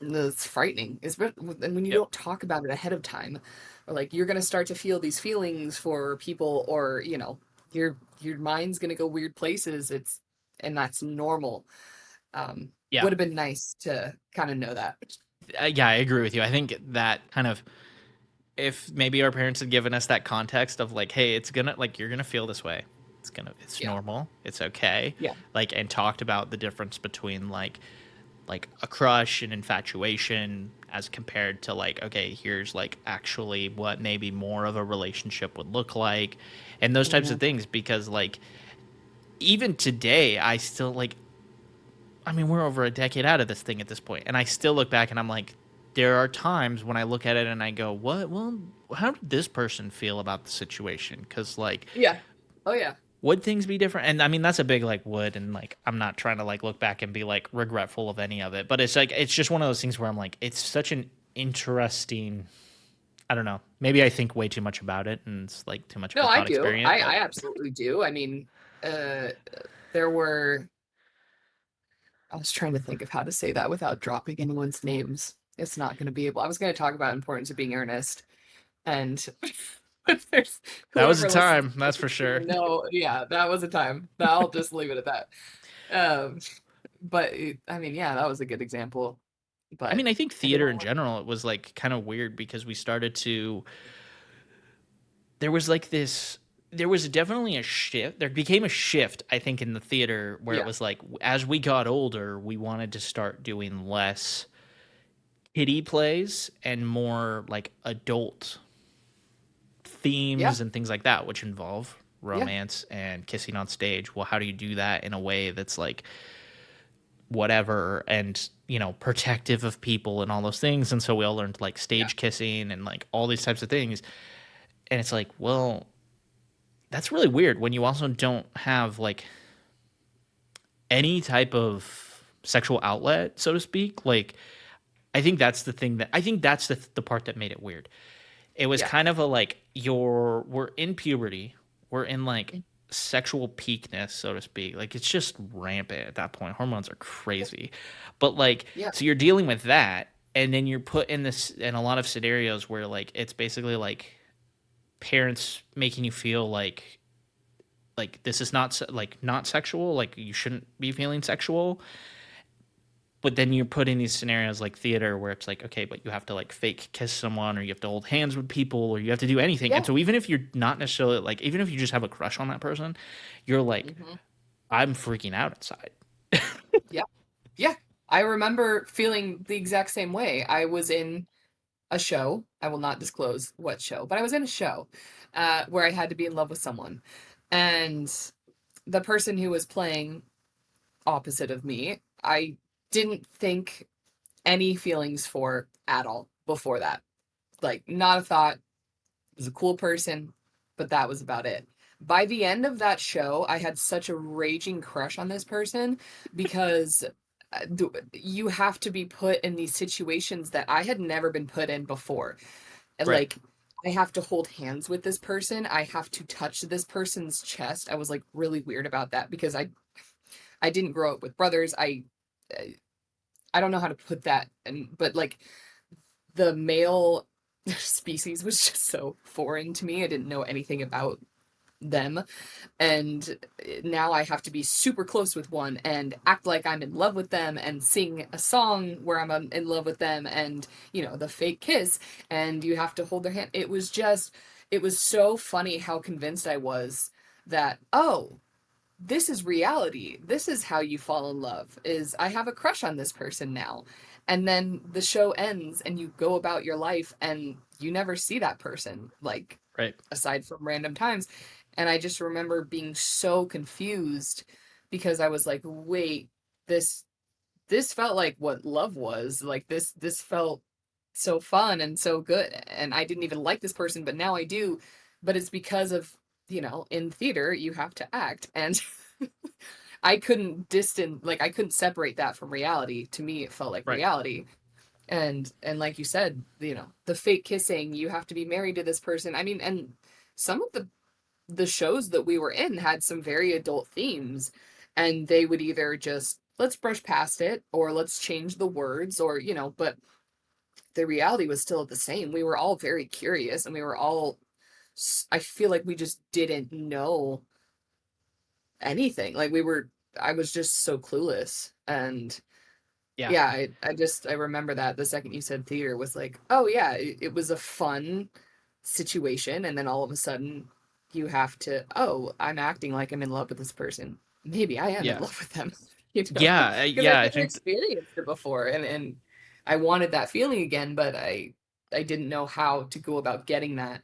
it's frightening. And when you Yep. don't talk about it ahead of time, or like, you're gonna start to feel these feelings for people, or your mind's gonna go weird places. And that's normal. Yeah. Would have been nice to kind of know that. Yeah, I agree with you. I think that kind of, if maybe our parents had given us that context of like, hey, it's gonna like you're gonna feel this way. It's Yeah, normal. It's okay. yeah, Like, and talked about the difference between like a crush and infatuation as compared to like, okay, here's like actually what maybe more of a relationship would look like, and those types hmm, of things, because like even today I still like, I mean, we're over a decade out of this thing at this point, and I still look back and I'm like, there are times when I look at it and I go, what? Well, how did this person feel about the situation? Because like, yeah, oh yeah, would things be different? And I mean, that's a big like would, and like I'm not trying to like look back and be like regretful of any of it, but it's like it's just one of those things where I'm like, it's such an interesting. I don't know. Maybe I think way too much about it, and it's like too much of no, a I thought do. experiment. I But absolutely do. I mean, uh, there were I was trying to think of how to say that without dropping anyone's names. It's not going to be able. I was going to talk about importance of being earnest, and if there's That was a whoever listens time, to that's this for is sure. gonna know. Yeah, that was a time. I'll just leave it at that. Um, but I mean, yeah, that was a good example. I But mean, I think I don't theater in general, it was like kind of weird because we started to, there was like this, there was definitely a shift. There became a shift, I think, in the theater where it yeah, was like, as we got older, we wanted to start doing less kiddie plays and more like adult yeah, themes and things like that, which involve yeah, romance and kissing on stage. Well, how do you do that in a way that's like whatever and protective of people and all those things? And so we all learned like yeah, stage kissing and like all these types of things. And it's like, well, that's really weird when you also don't have like any type of sexual outlet, so to speak. Like, I think that's the thing that I think that's the part that made it weird. It was yeah. kind of a like we're in puberty, we're in like sexual peakness, so to speak. Like it's just rampant at that point. Hormones are crazy. But like Yeah. so you're dealing with that and then you're put in this in a lot of scenarios where like it's basically like parents making you feel like this is like not sexual, like you shouldn't be feeling sexual, but then you're put in these scenarios like theater where it's like okay, but you have to like fake kiss someone or you have to hold hands with people or you have to do anything. And Yeah. so even if you're not necessarily like even if you just have a crush on that person, you're like Hmm. I'm freaking out inside. Yeah. Yeah. I remember feeling the exact same way. I was in a show. I will not disclose what show, but I was in a show where I had to be in love with someone. And the person who was playing opposite of me, I didn't think any feelings for at all before that. Like, not a thought. Was a cool person, but that was about it. By the end of that show, I had such a raging crush on this person because you have to be put in these situations that I had never been put in before. And Right. like, I have to hold hands with this person. I have to touch this person's chest. I was like really weird about that because I didn't grow up with brothers. I don't know how to put that, and but like the male species was just so foreign to me. I didn't know anything about them. And now I have to be super close with one and act like I'm in love with them and sing a song where I'm in love with them and, the fake kiss and you have to hold their hand. It was so funny how convinced I was that, oh, this is reality. This is how you fall in love. Is I have a crush on this person now. And then the show ends and you go about your life and you never see that person, like Right. aside from random times. And I just remember being so confused because I was like, wait, this this felt like what love was. Like this felt so fun and so good. And I didn't even like this person, but now I do. But it's because of, in theater you have to act. And I couldn't like I couldn't separate that from reality. To me, it felt like Right. reality. And like you said, the fake kissing, you have to be married to this person. I mean, and some of the shows that we were in had some very adult themes, and they would either just let's brush past it or let's change the words or but the reality was still the same. We were all very curious and we were all I feel like we just didn't know anything. Like I was just so clueless. And Yeah. yeah, I remember that the second you said theater was like, oh yeah, it was a fun situation, and then all of a sudden you have to, oh, I'm acting like I'm in love with this person. Maybe I am in Yeah. love with them, Yeah. because I've Yeah. I never think experienced it before, and I wanted that feeling again, but I didn't know how to go about getting that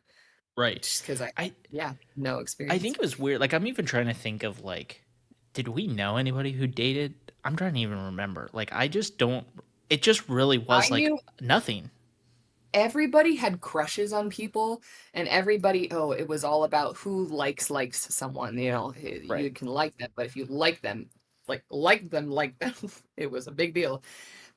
right. just because I had, I yeah, no I experience. think it was weird. Like I'm even trying to think of like, did we know anybody who dated? I'm trying to even remember. Like I just don't. It just really I was like knew nothing. everybody had crushes on people, and everybody, oh, it was all about who likes someone, Right. you can like them, but if you like them, like them, it was a big deal,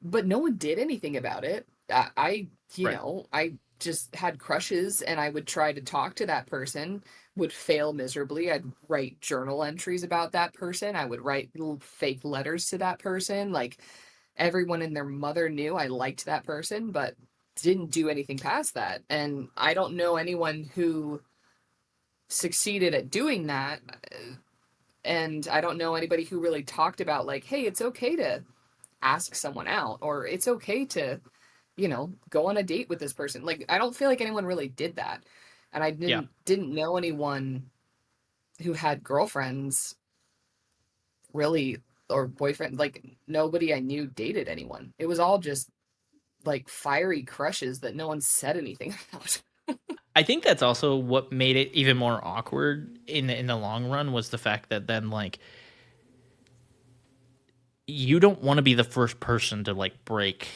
but no one did anything about it. I Right. I just had crushes and I would try to talk to that person, would fail miserably. I'd write journal entries about that person. I would write little fake letters to that person. Like everyone and their mother knew I liked that person, but didn't do anything past that. And I don't know anyone who succeeded at doing that. And I don't know anybody who really talked about, like, hey, it's okay to ask someone out, or it's okay to, go on a date with this person. Like, I don't feel like anyone really did that. And I Yeah. didn't know anyone who had girlfriends really, or boyfriend. Like, nobody I knew dated anyone. It was all just like fiery crushes that no one said anything about. I think that's also what made it even more awkward in the long run was the fact that then like you don't want to be the first person to like break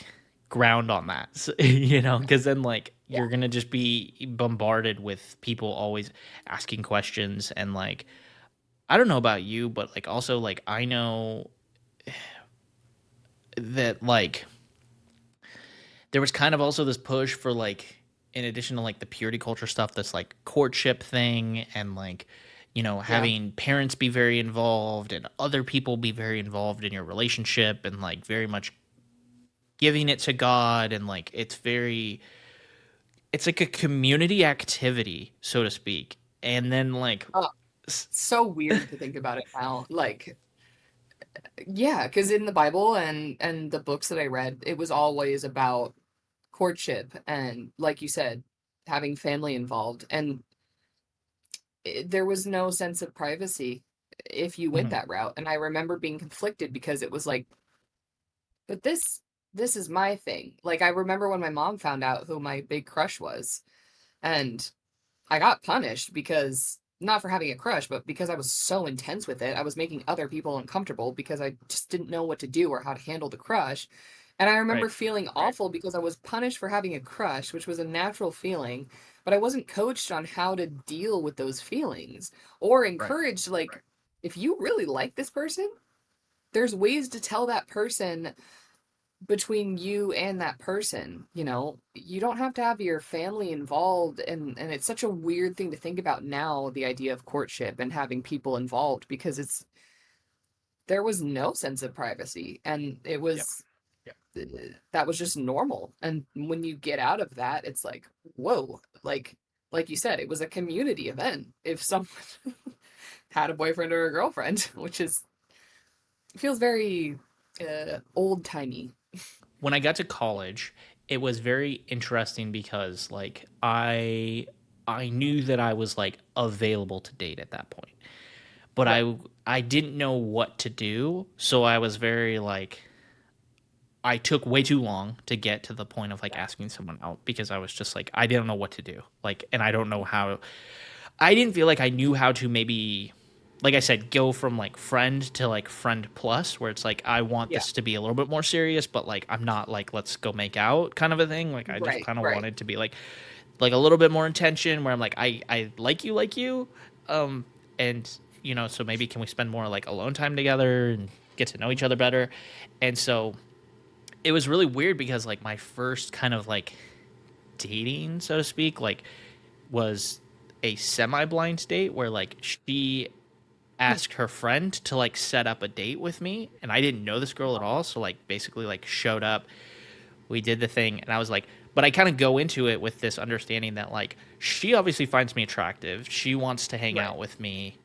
ground on that, because then like Yeah. you're gonna just be bombarded with people always asking questions and like I don't know about you, but like also like I know that like there was kind of also this push for like in addition to like the purity culture stuff, this like courtship thing and like Yeah. having parents be very involved and other people be very involved in your relationship and like very much giving it to God and like it's like a community activity, so to speak. And then like Oh, so weird to think about it now. Like, yeah, because in the Bible and the books that I read, it was always about courtship and, like you said, having family involved, and there was no sense of privacy if you went mhm, that route. And I remember being conflicted because it was like, but this is my thing. Like, I remember when my mom found out who my big crush was, and I got punished because, not for having a crush, but because I was so intense with it. I was making other people uncomfortable because I just didn't know what to do or how to handle the crush. And I remember right. feeling awful because I was punished for having a crush, which was a natural feeling, but I wasn't coached on how to deal with those feelings or Right. encouraged, like, if you really like this person, there's ways to tell that person between you and that person. You don't have to have your family involved, and it's such a weird thing to think about now, the idea of courtship and having people involved, because there was no sense of privacy, and it Yep. was that was just normal. And when you get out of that, it's like, whoa, like you said, it was a community event if someone had a boyfriend or a girlfriend, which is feels very old timey. When I got to college, it was very interesting because like I knew that I was like available to date at that point. But Right. I didn't know what to do, so I was very like I took way too long to get to the point of like Yeah. asking someone out because I was just like I didn't know what to do. Like and I don't know how I didn't feel like I knew how to maybe like I said go from like friend to like friend plus where it's like I want Yeah. this to be a little bit more serious but like I'm not like let's go make out kind of a thing. Like I just Right. kind of Right. wanted to be like a little bit more intention where I'm like I like you and so maybe can we spend more like alone time together and get to know each other better. And so it was really weird because like my first kind of like dating, so to speak, like was a semi-blind date where like she asked her friend to like set up a date with me and I didn't know this girl at all, so like basically like showed up, we did the thing and I was like but I kind of go into it with this understanding that like she obviously finds me attractive, she wants to hang Right. out with me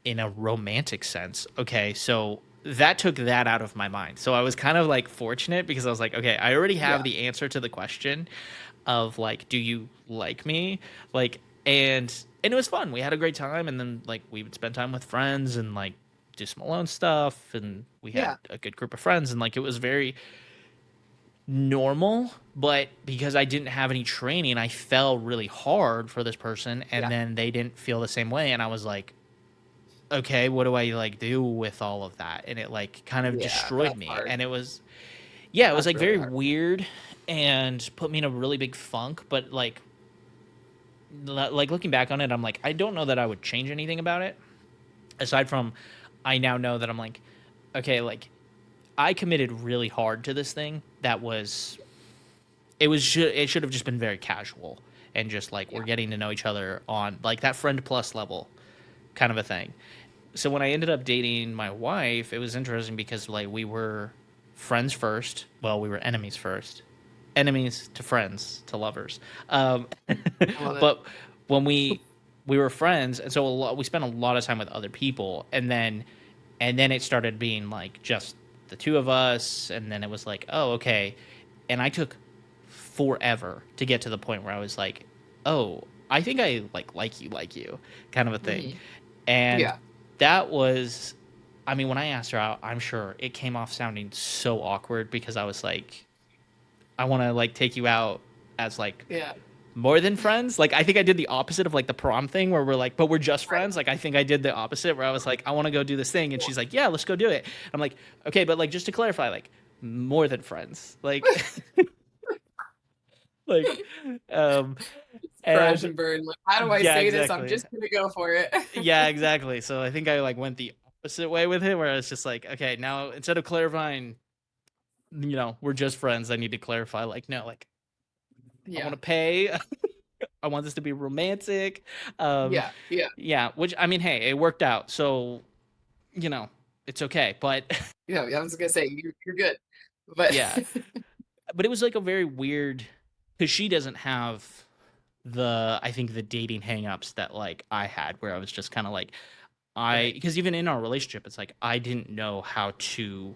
in a romantic sense. Okay, so that took that out of my mind. So I was kind of like fortunate because I was like, okay, I already have Yeah. the answer to the question of like, do you like me? Like, and it was fun. We had a great time, and then like we would spend time with friends and like do some alone stuff, and we had Yeah. a good group of friends, and like it was very normal. But because I didn't have any training, I fell really hard for this person, and Yeah. then they didn't feel the same way, and I was like, okay, what do I like do with all of that? And it like kind of Yeah. destroyed That's me. hard. And it was, yeah, it was That's like really very hard. weird and put me in a really big funk. But like looking back on it, I'm like, I don't know that I would change anything about it. Aside from, I now know that I'm like, okay, like I committed really hard to this thing that was it should have just been very casual and just like we're Yeah. getting to know each other on like that friend plus level kind of a thing. So when I ended up dating my wife, it was interesting because like we were friends first. Well, we were enemies first. Enemies to friends to lovers. I love it. But when we were friends, and so we spent a lot of time with other people, and then it started being like just the two of us, and then it was like, oh, okay. And I took forever to get to the point where I was like, oh, I think I like you, kind of a thing. Hmm. And Yeah. that was, I mean, when I asked her out, I'm sure it came off sounding so awkward because I was like, I want to like take you out as like Yeah. more than friends. Like I think I did the opposite of like the prom thing where we're like, but we're just Right. friends. Like I think I did the opposite where I was like, I want to go do this thing, and she's like, yeah, let's go do it. I'm like, okay, but like just to clarify, like more than friends, like like um Crash and and burn. Like, how do I yeah, say this? I'm exactly. just gonna go for it. Yeah, exactly. So I think I like went the opposite way with it, where I was just like, okay, now instead of clarifying, we're just friends, I need to clarify, like, no, like, I want Yeah. to pay. I want this to be romantic. Um, Yeah. Yeah. yeah, which I mean, hey, it worked out, so you know, it's okay. But I was gonna say you're good, but yeah, but it was like a very weird because she doesn't have I think the dating hangups that like I had, where I was just kind of like right. because even in our relationship, it's like I didn't know how to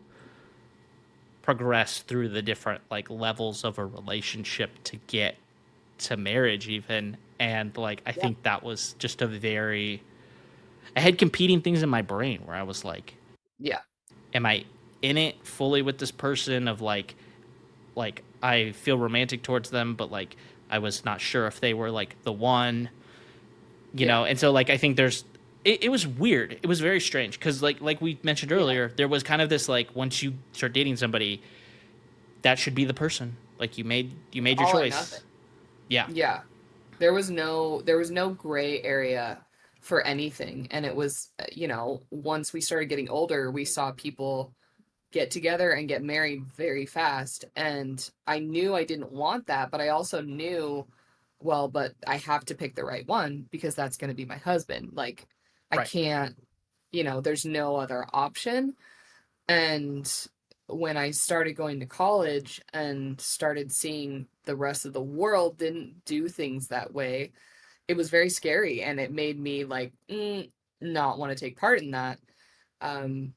progress through the different like levels of a relationship to get to marriage even, and like I Yeah. think that was just a very I had competing things in my brain where I was like, Yeah. am I in it fully with this person of like I feel romantic towards them, but like I was not sure if they were like the one, Yeah. and so like I think it was weird. It was very strange because like we mentioned Yeah. earlier, there was kind of this like once you start dating somebody, that should be the person. Like you made your All or nothing. choice. Yeah. Yeah. There was no gray area for anything, and it was once we started getting older, we saw people get together and get married very fast, and I knew I didn't want that, but I also knew, well, but I have to pick the right one because that's going to be my husband. Like I Right. can't, there's no other option. And when I started going to college and started seeing the rest of the world didn't do things that way, it was very scary, and it made me like not want to take part in that. Um,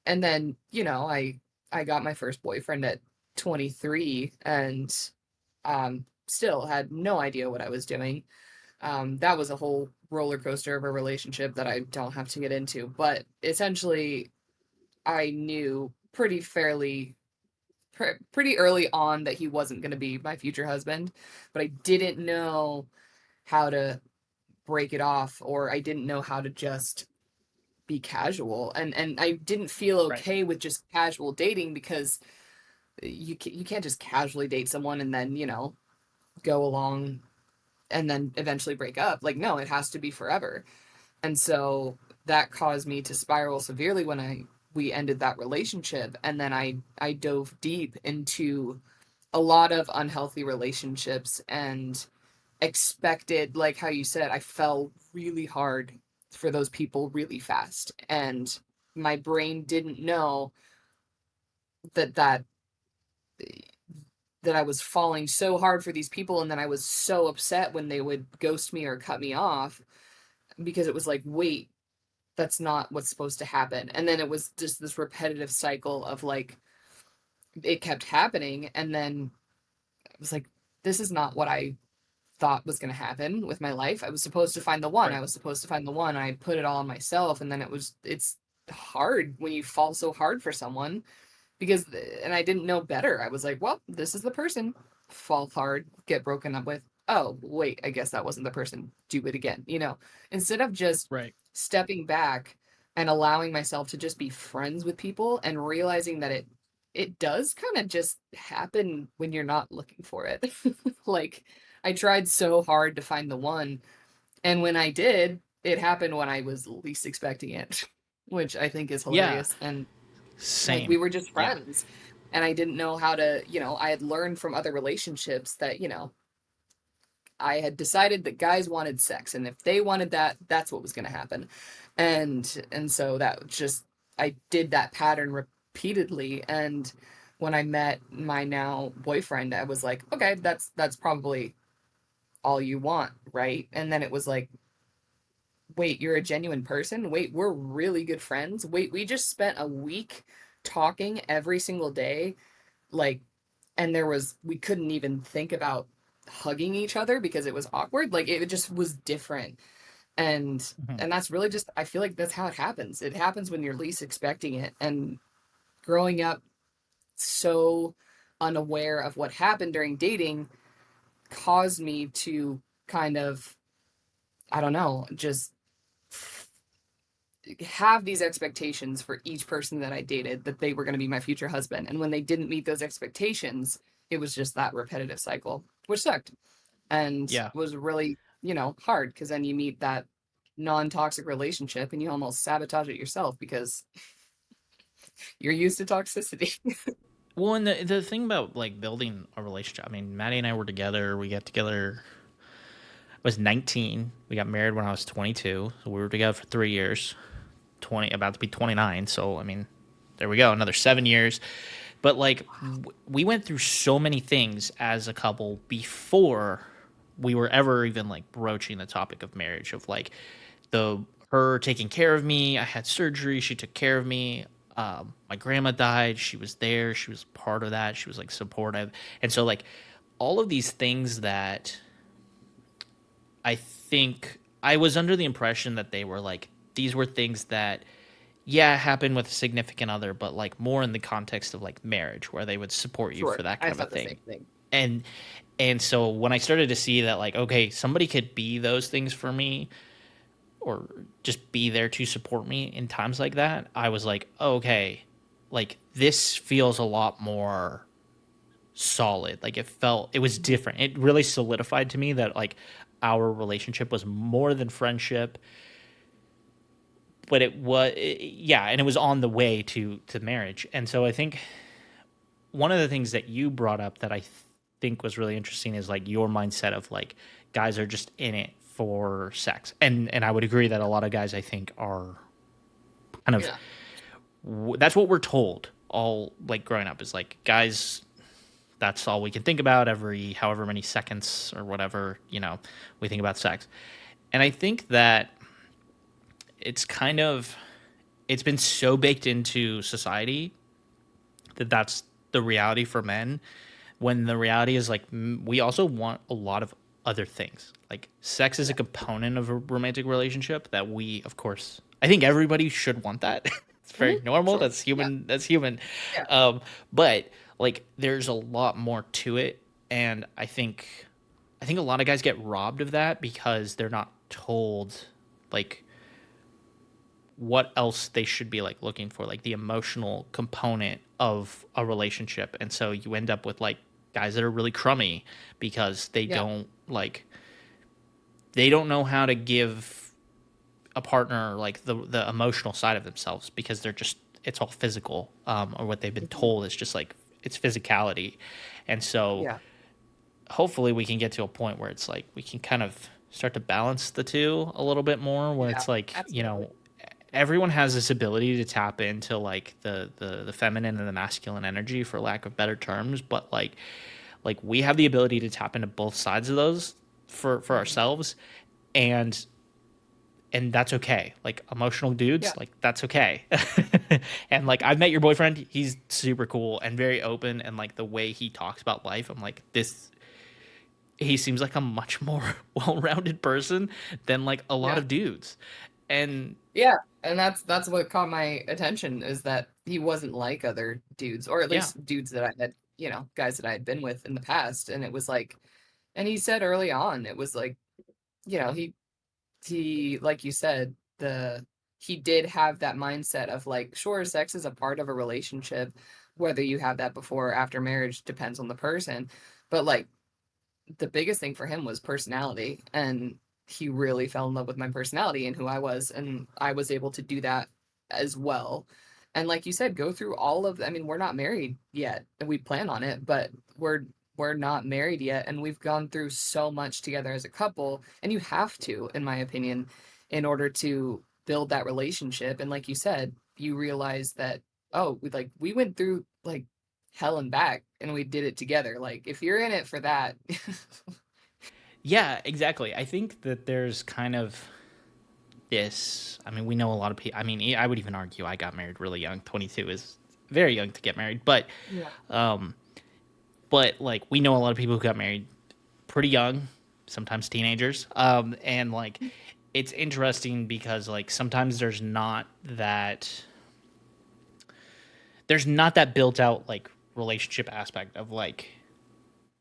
and then, I got my first boyfriend at 23, and still had no idea what I was doing. That was a whole roller coaster of a relationship that I don't have to get into, but essentially I knew pretty early on that he wasn't going to be my future husband, but I didn't know how to break it off, or I didn't know how to just be casual, and I didn't feel Right. okay with just casual dating because you can't just casually date someone and then, go along and then eventually break up. Like no, it has to be forever. And so that caused me to spiral severely when I we ended that relationship, and then I dove deep into a lot of unhealthy relationships and expected, like how you said, I fell really hard for those people really fast, and my brain didn't know that that I was falling so hard for these people, and then I was so upset when they would ghost me or cut me off, because it was like, wait, that's not what's supposed to happen. And then it was just this repetitive cycle of like it kept happening, and then it was like, this is not what I thought was going to happen with my life. I was supposed to find the one. Right. I was supposed to find the one. I put it all on myself, and then it's hard when you fall so hard for someone, because and I didn't know better. I was like, well, this is the person. Fall hard, get broken up with. Oh, wait, I guess that wasn't the person. Do it again. Instead of just Right. stepping back and allowing myself to just be friends with people and realizing that it does kind of just happen when you're not looking for it. Like I tried so hard to find the one, and when I did, it happened when I was least expecting it, which I think is Yeah. hilarious. And like we Same. were just Yeah. friends. and I didn't know how to, I had learned from other relationships that, I had decided that guys wanted sex, and if they wanted that, that's what was going to happen. And so that just, I did that pattern repeatedly. And when I met my now boyfriend, I was like, okay, that's probably all you want, right? And then it was like, wait, you're a genuine person? Wait, we're really good friends? Wait, we just spent a week talking every single day, like, and we couldn't even think about hugging each other because it was awkward. Like, it just was different. And Mhm. and that's really just, I feel like that's how it happens. It happens when you're least expecting it. And growing up so unaware of what happened during dating caused me to kind of, I don't know, just have these expectations for each person that I dated, that they were going to be my future husband. And when they didn't meet those expectations, it was just that repetitive cycle, which sucked and Yeah. was really, hard, because then you meet that non-toxic relationship and you almost sabotage it yourself because you're used to toxicity. Well, and the thing about like building a relationship, I mean, Maddie and I were together. We got together. I was 19. We got married when I was 22. So we were together for 3 years. 20, about to be 29. So I mean, there we go, another 7 years. But like, we went through so many things as a couple before we were ever even like broaching the topic of marriage. Of like, the her taking care of me. I had surgery. She took care of me. My grandma died. She was there. She was part of that. She was like supportive. And so like all of these things that I think I was under the impression that they were like, these were things that, yeah, happen with a significant other, but like more in the context of like marriage, where they would support you for Sure. that I kind of a thought the thing. same thing. And so when I started to see that, like, okay, somebody could be those things for me, or just be there to support me in times like that, I was like, oh, okay, like this feels a lot more solid. Like it was different. It really solidified to me that like our relationship was more than friendship, but yeah, and it was on the way to marriage. And so I think one of the things that you brought up that I think was really interesting is like your mindset of like guys are just in it for sex. And I would agree that a lot of guys I think are kind of, Yeah. that's what we're told all like growing up, is like guys, that's all we can think about every however many seconds or whatever, we think about sex. And I think that it's kind of, it's been so baked into society that that's the reality for men, when the reality is like we also want a lot of other things. Like sex is a Yeah. component of a romantic relationship that we, of course, I think everybody should want that. It's very normal. Sure. That's Yeah. human. That's human. Yeah. But like there's a lot more to it, and I think a lot of guys get robbed of that because they're not told like what else they should be like looking for, like the emotional component of a relationship. And so you end up with like guys that are really crummy because Yeah. they don't know how to give a partner like the emotional side of themselves, because they're just, it's all physical, or what they've been Mhm. told is just like it's physicality. And so Yeah. hopefully we can get to a point where it's like we can kind of start to balance the two a little bit more, where Yeah. it's like, Absolutely. everyone has this ability to tap into like the feminine and the masculine energy, for lack of better terms, but like we have the ability to tap into both sides of those for Mhm. ourselves. And and that's okay. Like emotional Yeah. dudes, like that's okay. And like I've met your boyfriend, he's super cool and very open, and like the way he talks about life, I'm like, this, he seems like a much more well-rounded person than like a lot Yeah. of dudes. And Yeah, and that's what caught my attention, is that he wasn't like other dudes, or at yeah. least dudes that I had, guys that I had been with in the past. And it was like, and he said early on, it was like, he, like you said, he did have that mindset of like, sure, sex is a part of a relationship, whether you have that before or after marriage depends on the person. But like, the biggest thing for him was personality, and he really fell in love with my personality and who I was, and I was able to do that as well. And like you said, go through all of, I mean, we're not married yet. We plan on it, but we're not married yet, and we've gone through so much together as a couple, and you have to, in my opinion, in order to build that relationship. And like you said, you realize that, oh, we went through like hell and back and we did it together. Like if you're in it for that. Yeah, exactly. I think that there's kind of this. I mean, we know a lot of people. I mean, I would even argue I got married really young. 22 is very young to get married, Yeah. um, but like we know a lot of people who got married pretty young, sometimes teenagers. And like it's interesting because like sometimes there's not that built out like relationship aspect of like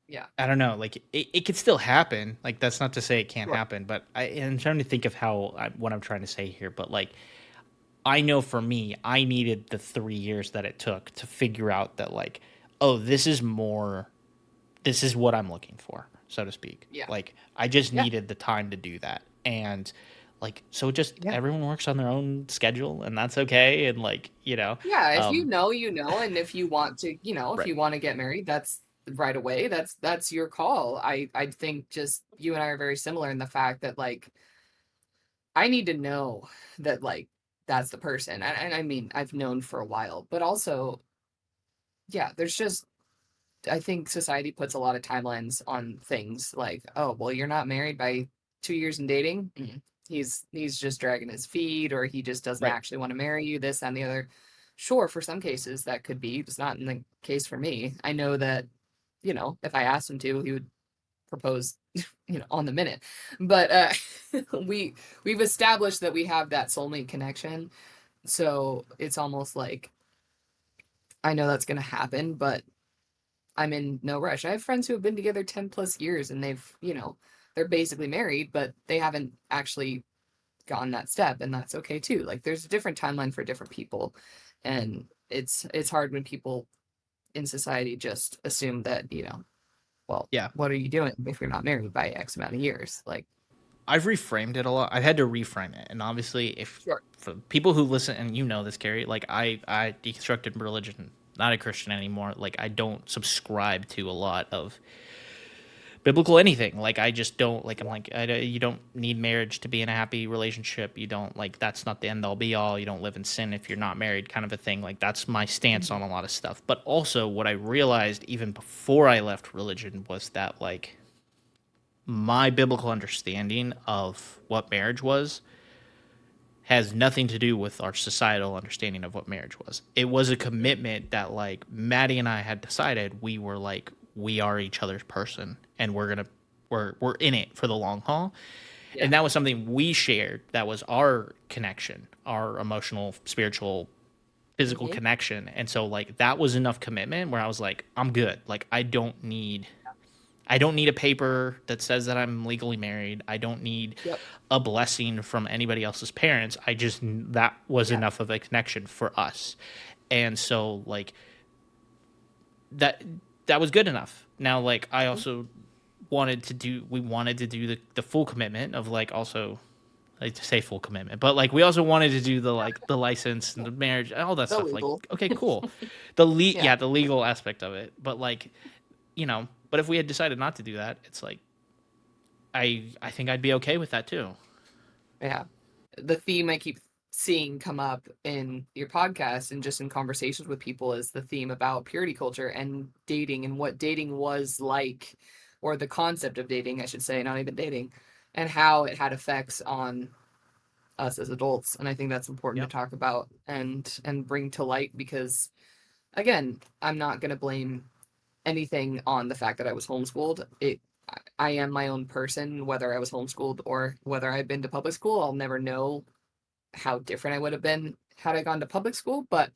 Yeah. I don't know, like it could still happen. Like that's not to say it can't Sure. happen, but I'm trying to think of what I'm trying to say here. But like I know for me, I needed the 3 years that it took to figure out that like, oh, this is what I'm looking for, so to speak. Yeah. Like I just Yeah. needed the time to do that. And like so just Yeah. everyone works on their own schedule and that's okay. And like, Yeah, if um you know, and if you want to, if right. you want to get married, that's right away. That's your call. I think just you and I are very similar in the fact that like I need to know that like that's the person. And I mean, I've known for a while, but also, yeah, there's just I think society puts a lot of timelines on things like, oh, well, you're not married by 2 years in dating. He's just dragging his feet, or he just doesn't Right. actually want to marry you, this and the other. Sure, for some cases that could be. It's not in the case for me. I know that, if I asked him to, he would propose, on the minute. But we we've established that we have that soulmate connection. So it's almost like I know that's gonna happen, but I'm in no rush. I have friends who have been together 10 plus years and they're basically married, but they haven't actually gone that step, and that's okay too. Like there's a different timeline for different people. And it's hard when people in society just assume that, well, Yeah. what are you doing if you're not married by X amount of years? Like, I've reframed it a lot. I've had to reframe it. And obviously if sure. for people who listen and you know this, Carrie, like I deconstructed religion, not a Christian anymore. Like I don't subscribe to a lot of biblical anything. Like I just don't like. I'm Yeah. like you don't need marriage to be in a happy relationship. You don't like that's not the end all be all. You don't live in sin if you're not married, kind of a thing. Like that's my stance on Mhm. a lot of stuff. But also what I realized even before I left religion was that like my biblical understanding of what marriage was has nothing to do with our societal understanding of what marriage was. It was a Mhm. commitment that like Maddie and I had decided we were like we are each other's person and we're in it for the long haul. Yeah. And that was something we shared. That was our connection, our emotional, spiritual, physical Hmm. connection. And so like that was enough commitment where I was like I'm good. Like I don't need a paper that says that I'm legally married. I don't need Yep. a blessing from anybody else's parents. That was Yeah. enough of a connection for us. And so like that that was good enough. Now like I Mhm. also we wanted to do the full commitment of like also like to say full commitment, but like we also wanted to do the license and Yeah. the marriage, all that The stuff. Like, legal. okay, cool. Yeah. Yeah, the legal aspect of it. But like, but if we had decided not to do that, it's like I think I'd be okay with that too. Yeah. The theme I keep seeing come up in your podcast and just in conversations with people is the theme about purity culture and dating and what dating was like, or the concept of dating, I should say, not even dating, and how it had effects on us as adults. And I think that's important to Yep. talk about and bring to light because again, I'm not going to blame anything on the fact that I was homeschooled. I am my own person, whether I was homeschooled or whether I've been to public school. I'll never know how different I would have been had I gone to public school, but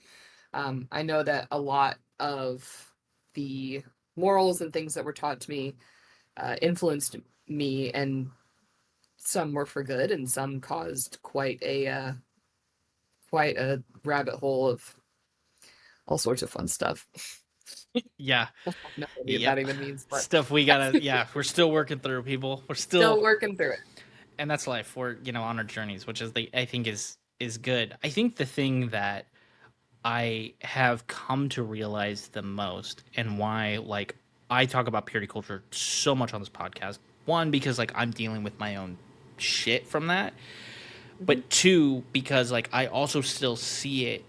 I know that a lot of the morals and things that were taught to me influenced me, and some were for good, and some caused quite a rabbit hole of all sorts of fun stuff. Yeah. I don't know what any of that Yep. even means, but Stuff we gotta. Yeah, we're still working through people. We're still still, working through it. and that's life. We're on our journeys, which is I think is good. I think the thing that I have come to realize the most, and why like I talk about purity culture so much on this podcast. One, because like I'm dealing with my own shit from that, Mhm. but two, because like I also still see it,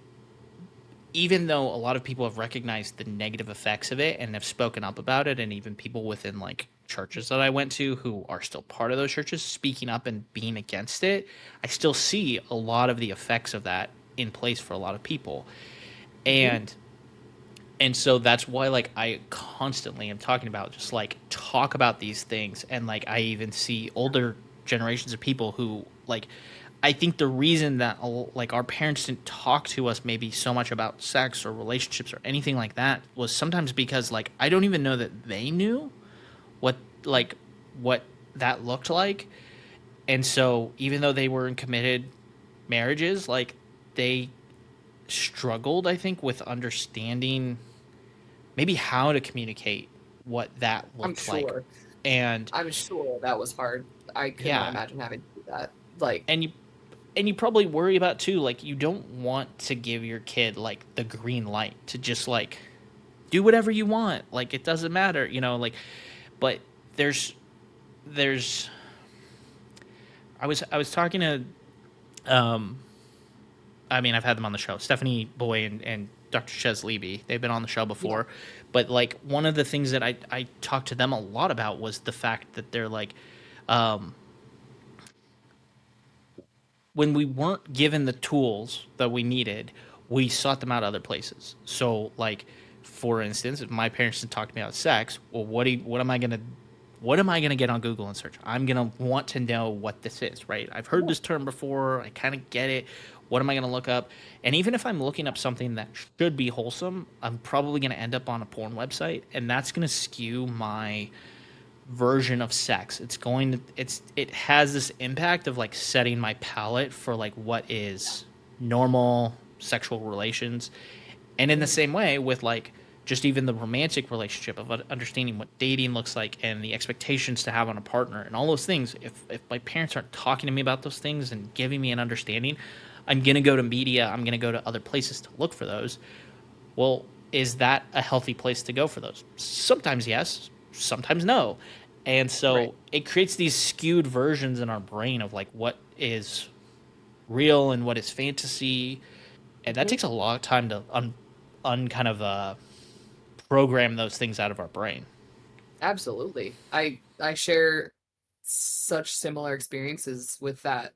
even though a lot of people have recognized the negative effects of it and have spoken up about it, and even people within like churches that I went to who are still part of those churches speaking up and being against it, I still see a lot of the effects of that in place for a lot of people. Mhm. And so that's why like I constantly am talking about, just like talk about these things. And like I even see older generations of people who like, I think the reason that like our parents didn't talk to us maybe so much about sex or relationships or anything like that was sometimes because like I don't even know that they knew what like what that looked like. And so even though they were in committed marriages, like they struggled, I think, with understanding maybe how to communicate what that I'm looked like. sure. And I'm sure that was hard. I could not yeah, imagine having to do that. Like, and you probably worry about too, like you don't want to give your kid like the green light to just like do whatever you want, like it doesn't matter, like. But there's I was talking to, um I mean, I've had them on the show, Stephanie Boy and Dr. Ches Levy. They've been on the show yeah. before. But like one of the things that I talked to them a lot about was the fact that they're like, um when we weren't given the tools that we needed, we sought them out other places. So, like, for instance, if my parents didn't talk to me about sex, well, what am I gonna get on Google and search? I'm gonna want to know what this is, right? I've heard Yeah. this term before. I kind of get it. What am I gonna look up? And even if I'm looking up something that should be wholesome, I'm probably gonna end up on a porn website, and that's gonna skew my version of sex. It has this impact of like setting my palette for like what is normal sexual relations. And in the Mhm. same way with like just even the romantic relationship of understanding what dating looks like and the expectations to have on a partner and all those things, if my parents aren't talking to me about those things and giving me an understanding, I'm going to go to media, I'm going to go to other places to look for those. Well, is that a healthy place to go for those? Sometimes yes, sometimes no. And Right. so it creates these skewed versions in our brain of like what is real and what is fantasy. And that Mhm. takes a long time to kind of program those things out of our brain. Absolutely. I share such similar experiences with that,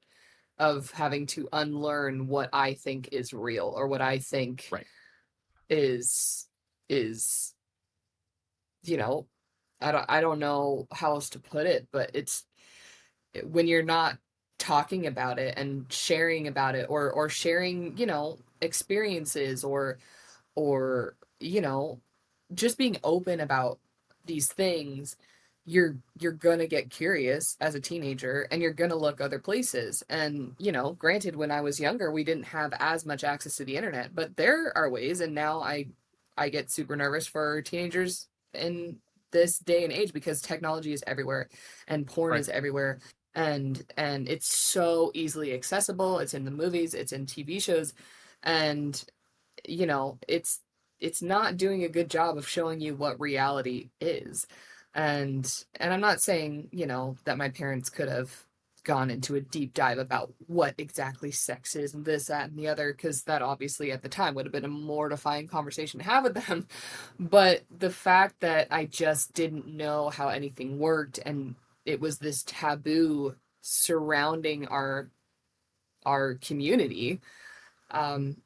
of having to unlearn what I think is real, or what I think Right. is is you know, I don't know how else to put it, but it's when you're not talking about it and sharing about it, or sharing, experiences, or just being open about these things, you're gonna get curious as a teenager, and you're gonna look other places. And granted, when I was younger, we didn't have as much access to the internet, but there are ways. And now I get super nervous for teenagers in this day and age, because technology is everywhere and porn Right. is everywhere, and it's so easily accessible. It's in the movies, it's in TV shows, and it's not doing a good job of showing you what reality is. And I'm not saying, that my parents could have gone into a deep dive about what exactly sex is and this, that, and the other, because that obviously at the time would have been a mortifying conversation to have with them. But the fact that I just didn't know how anything worked, and it was this taboo surrounding our community, um,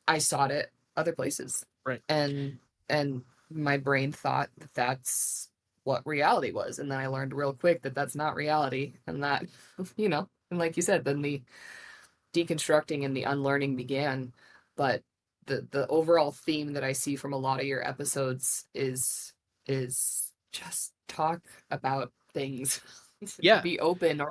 I sought it other places. Right. And my brain thought that that's what reality was. And then I learned real quick that that's not reality. And that, and like you said, then the deconstructing and the unlearning began. But the overall theme that I see from a lot of your episodes is just talk about things. Yeah. Be open,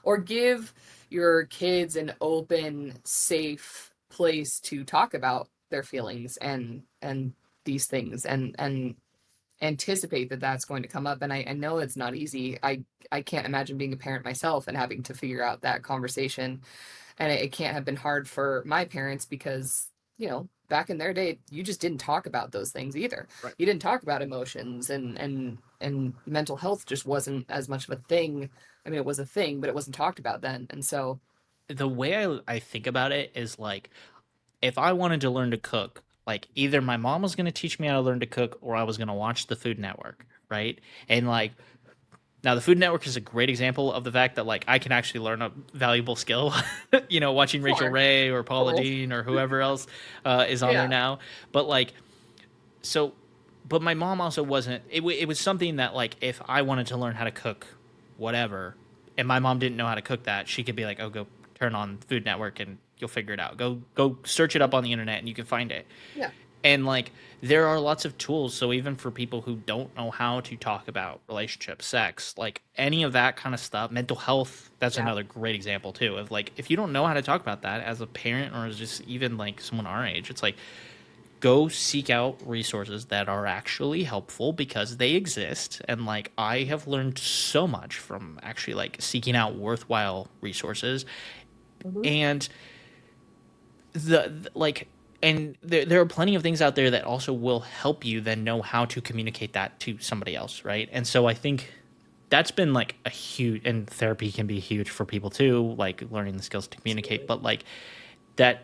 or give your kids an open, safe place to talk about their feelings and these things, and anticipate that that's going to come up. And I know it's not easy. I can't imagine being a parent myself and having to figure out that conversation. And it can't have been hard for my parents, because back in their day, you just didn't talk about those things either. Right. You didn't talk about emotions, and mental health just wasn't as much of a thing. I mean, it was a thing, but it wasn't talked about then. And so, The way I think about it is like, if I wanted to learn to cook, like either my mom was going to teach me how to learn to cook or I was going to watch the Food Network, right? And like, now the Food Network is a great example of the fact that like I can actually learn a valuable skill, watching Rachel sure, Ray or Paula totally. Deen or whoever else is on there Yeah, now. But like, so, but my mom also wasn't. It was something that like if I wanted to learn how to cook, whatever, and my mom didn't know how to cook that, she could be like, "Oh, go turn on Food Network and you'll figure it out. Go search it up on the internet and you can find it." yeah, And like there are lots of tools. So even for people who don't know how to talk about relationships, sex, like any of that kind of stuff, mental health, that's yeah. another great example too. Of like if you don't know how to talk about that as a parent or as just even like someone our age, it's like go seek out resources that are actually helpful because they exist. And like I have learned so much from actually like seeking out worthwhile resources. Hmm. And like and there are plenty of things out there that also will help you then know how to communicate that to somebody else, right? And so I think that's been like a huge, and therapy can be huge for people too, like learning the skills to communicate. Absolutely. But like that,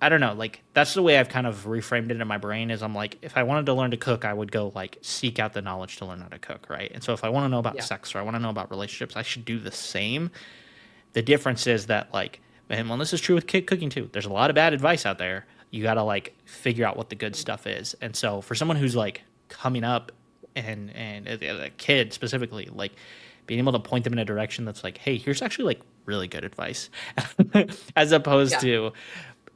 I don't know, like that's the way I've kind of reframed it in my brain. Is I'm like, if I wanted to learn to cook, I would go like seek out the knowledge to learn how to cook, right? And so if I want to know about Yeah. sex or I want to know about relationships, I should do the same. The difference is that like, and well, this is true with cooking too. There's a lot of bad advice out there. You got to like figure out what the good stuff is. And so for someone who's like coming up and a kid specifically, like being able to point them in a direction that's like, hey, here's actually like really good advice, as opposed Yeah.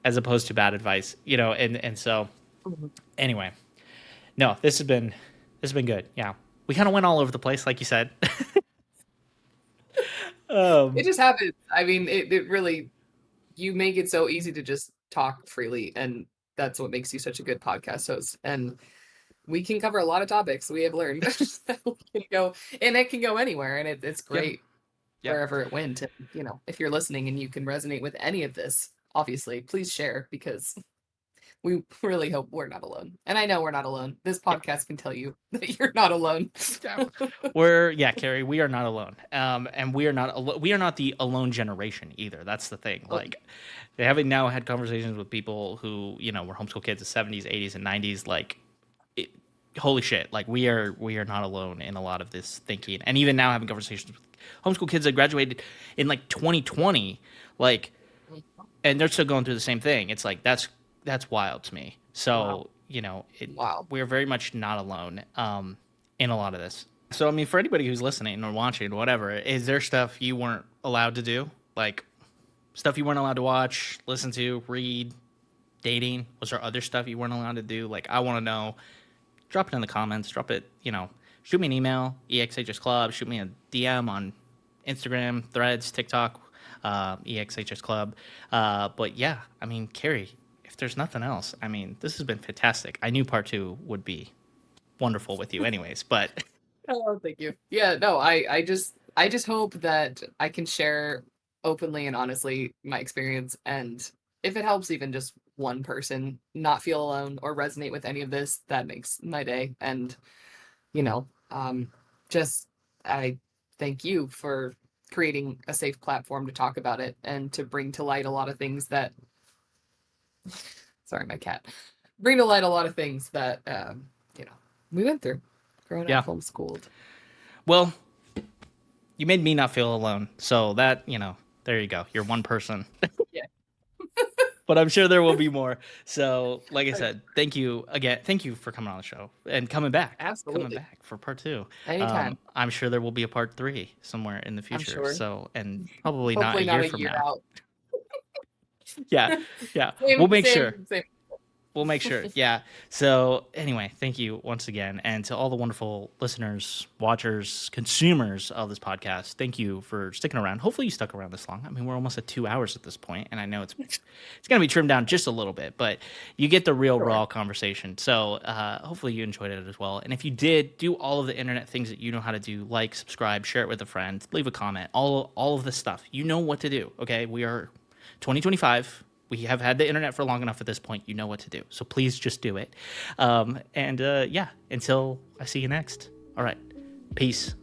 to bad advice, and so Mhm. anyway, no, this has been good. Yeah, we kind of went all over the place, like you said. It um, just happens. I mean, it really, you make it so easy to just talk freely, and that's what makes you such a good podcast host. And we can cover a lot of topics we have learned. We can go, and it can go anywhere, and it's yeah, great yeah. wherever it went. And, if you're listening and you can resonate with any of this, obviously, please share, because we really hope we're not alone. And I know we're not alone. This Yeah. podcast can tell you that you're not alone. Yeah. Carrie, we are not alone. And we are not the alone generation either. That's the thing. Oh, Like, having now had conversations with people who were homeschool kids in '70s, '80s, and '90s, like, it, holy shit, like we are not alone in a lot of this thinking. And even now having conversations with homeschool kids that graduated in like 2020, like, and they're still going through the same thing. It's like that's wild to me. wow. So Wow. we're very much not alone in a lot of this. So I mean, for anybody who's listening or watching, whatever, is there stuff you weren't allowed to do, like stuff you weren't allowed to watch, listen to, read, dating? Was there other stuff you weren't allowed to do? Like I want to know. Drop it in the comments. Drop it. Shoot me an email, EXHS Club. Shoot me a DM on Instagram, Threads, TikTok, EXHS Club. But yeah, I mean, Carrie, if there's nothing else, I mean, this has been fantastic. I knew part two would be wonderful with you, anyways. But Oh, thank you. Yeah, no, I just hope that I can share openly and honestly my experience, and if it helps even just one person not feel alone or resonate with any of this, that makes my day. And, you know, um just I thank you for creating a safe platform to talk about it and to bring to light a lot of things that, sorry, my cat. Bring to light a lot of things that you know, we went through growing up yeah, homeschooled. well, you made me not feel alone. So that there you go. You're one person. Yeah. But I'm sure there will be more. So, like I said, thank you again. Thank you for coming on the show and coming Absolutely. back for part two. Anytime. I'm sure there will be a part three somewhere in the I'm future. sure. So, and probably not a Hopefully not year a from year now. out. Yeah, yeah. We'll Same, make sure. same, same. We'll make sure. Yeah. So, anyway, thank you once again. And to all the wonderful listeners, watchers, consumers of this podcast, thank you for sticking around. Hopefully, you stuck around this long. I mean, we're almost at 2 hours at this point, and I know it's going to be trimmed down just a little bit, but you get the real Sure. raw conversation. So, hopefully, you enjoyed it as well. And if you did, do all of the internet things that you know how to do, like, subscribe, share it with a friend, leave a comment, all of this stuff. You know what to do. Okay, we are 2025. We have had the internet for long enough at this point. You know what to do. So please just do it. Yeah, until I see you next. All right. Peace.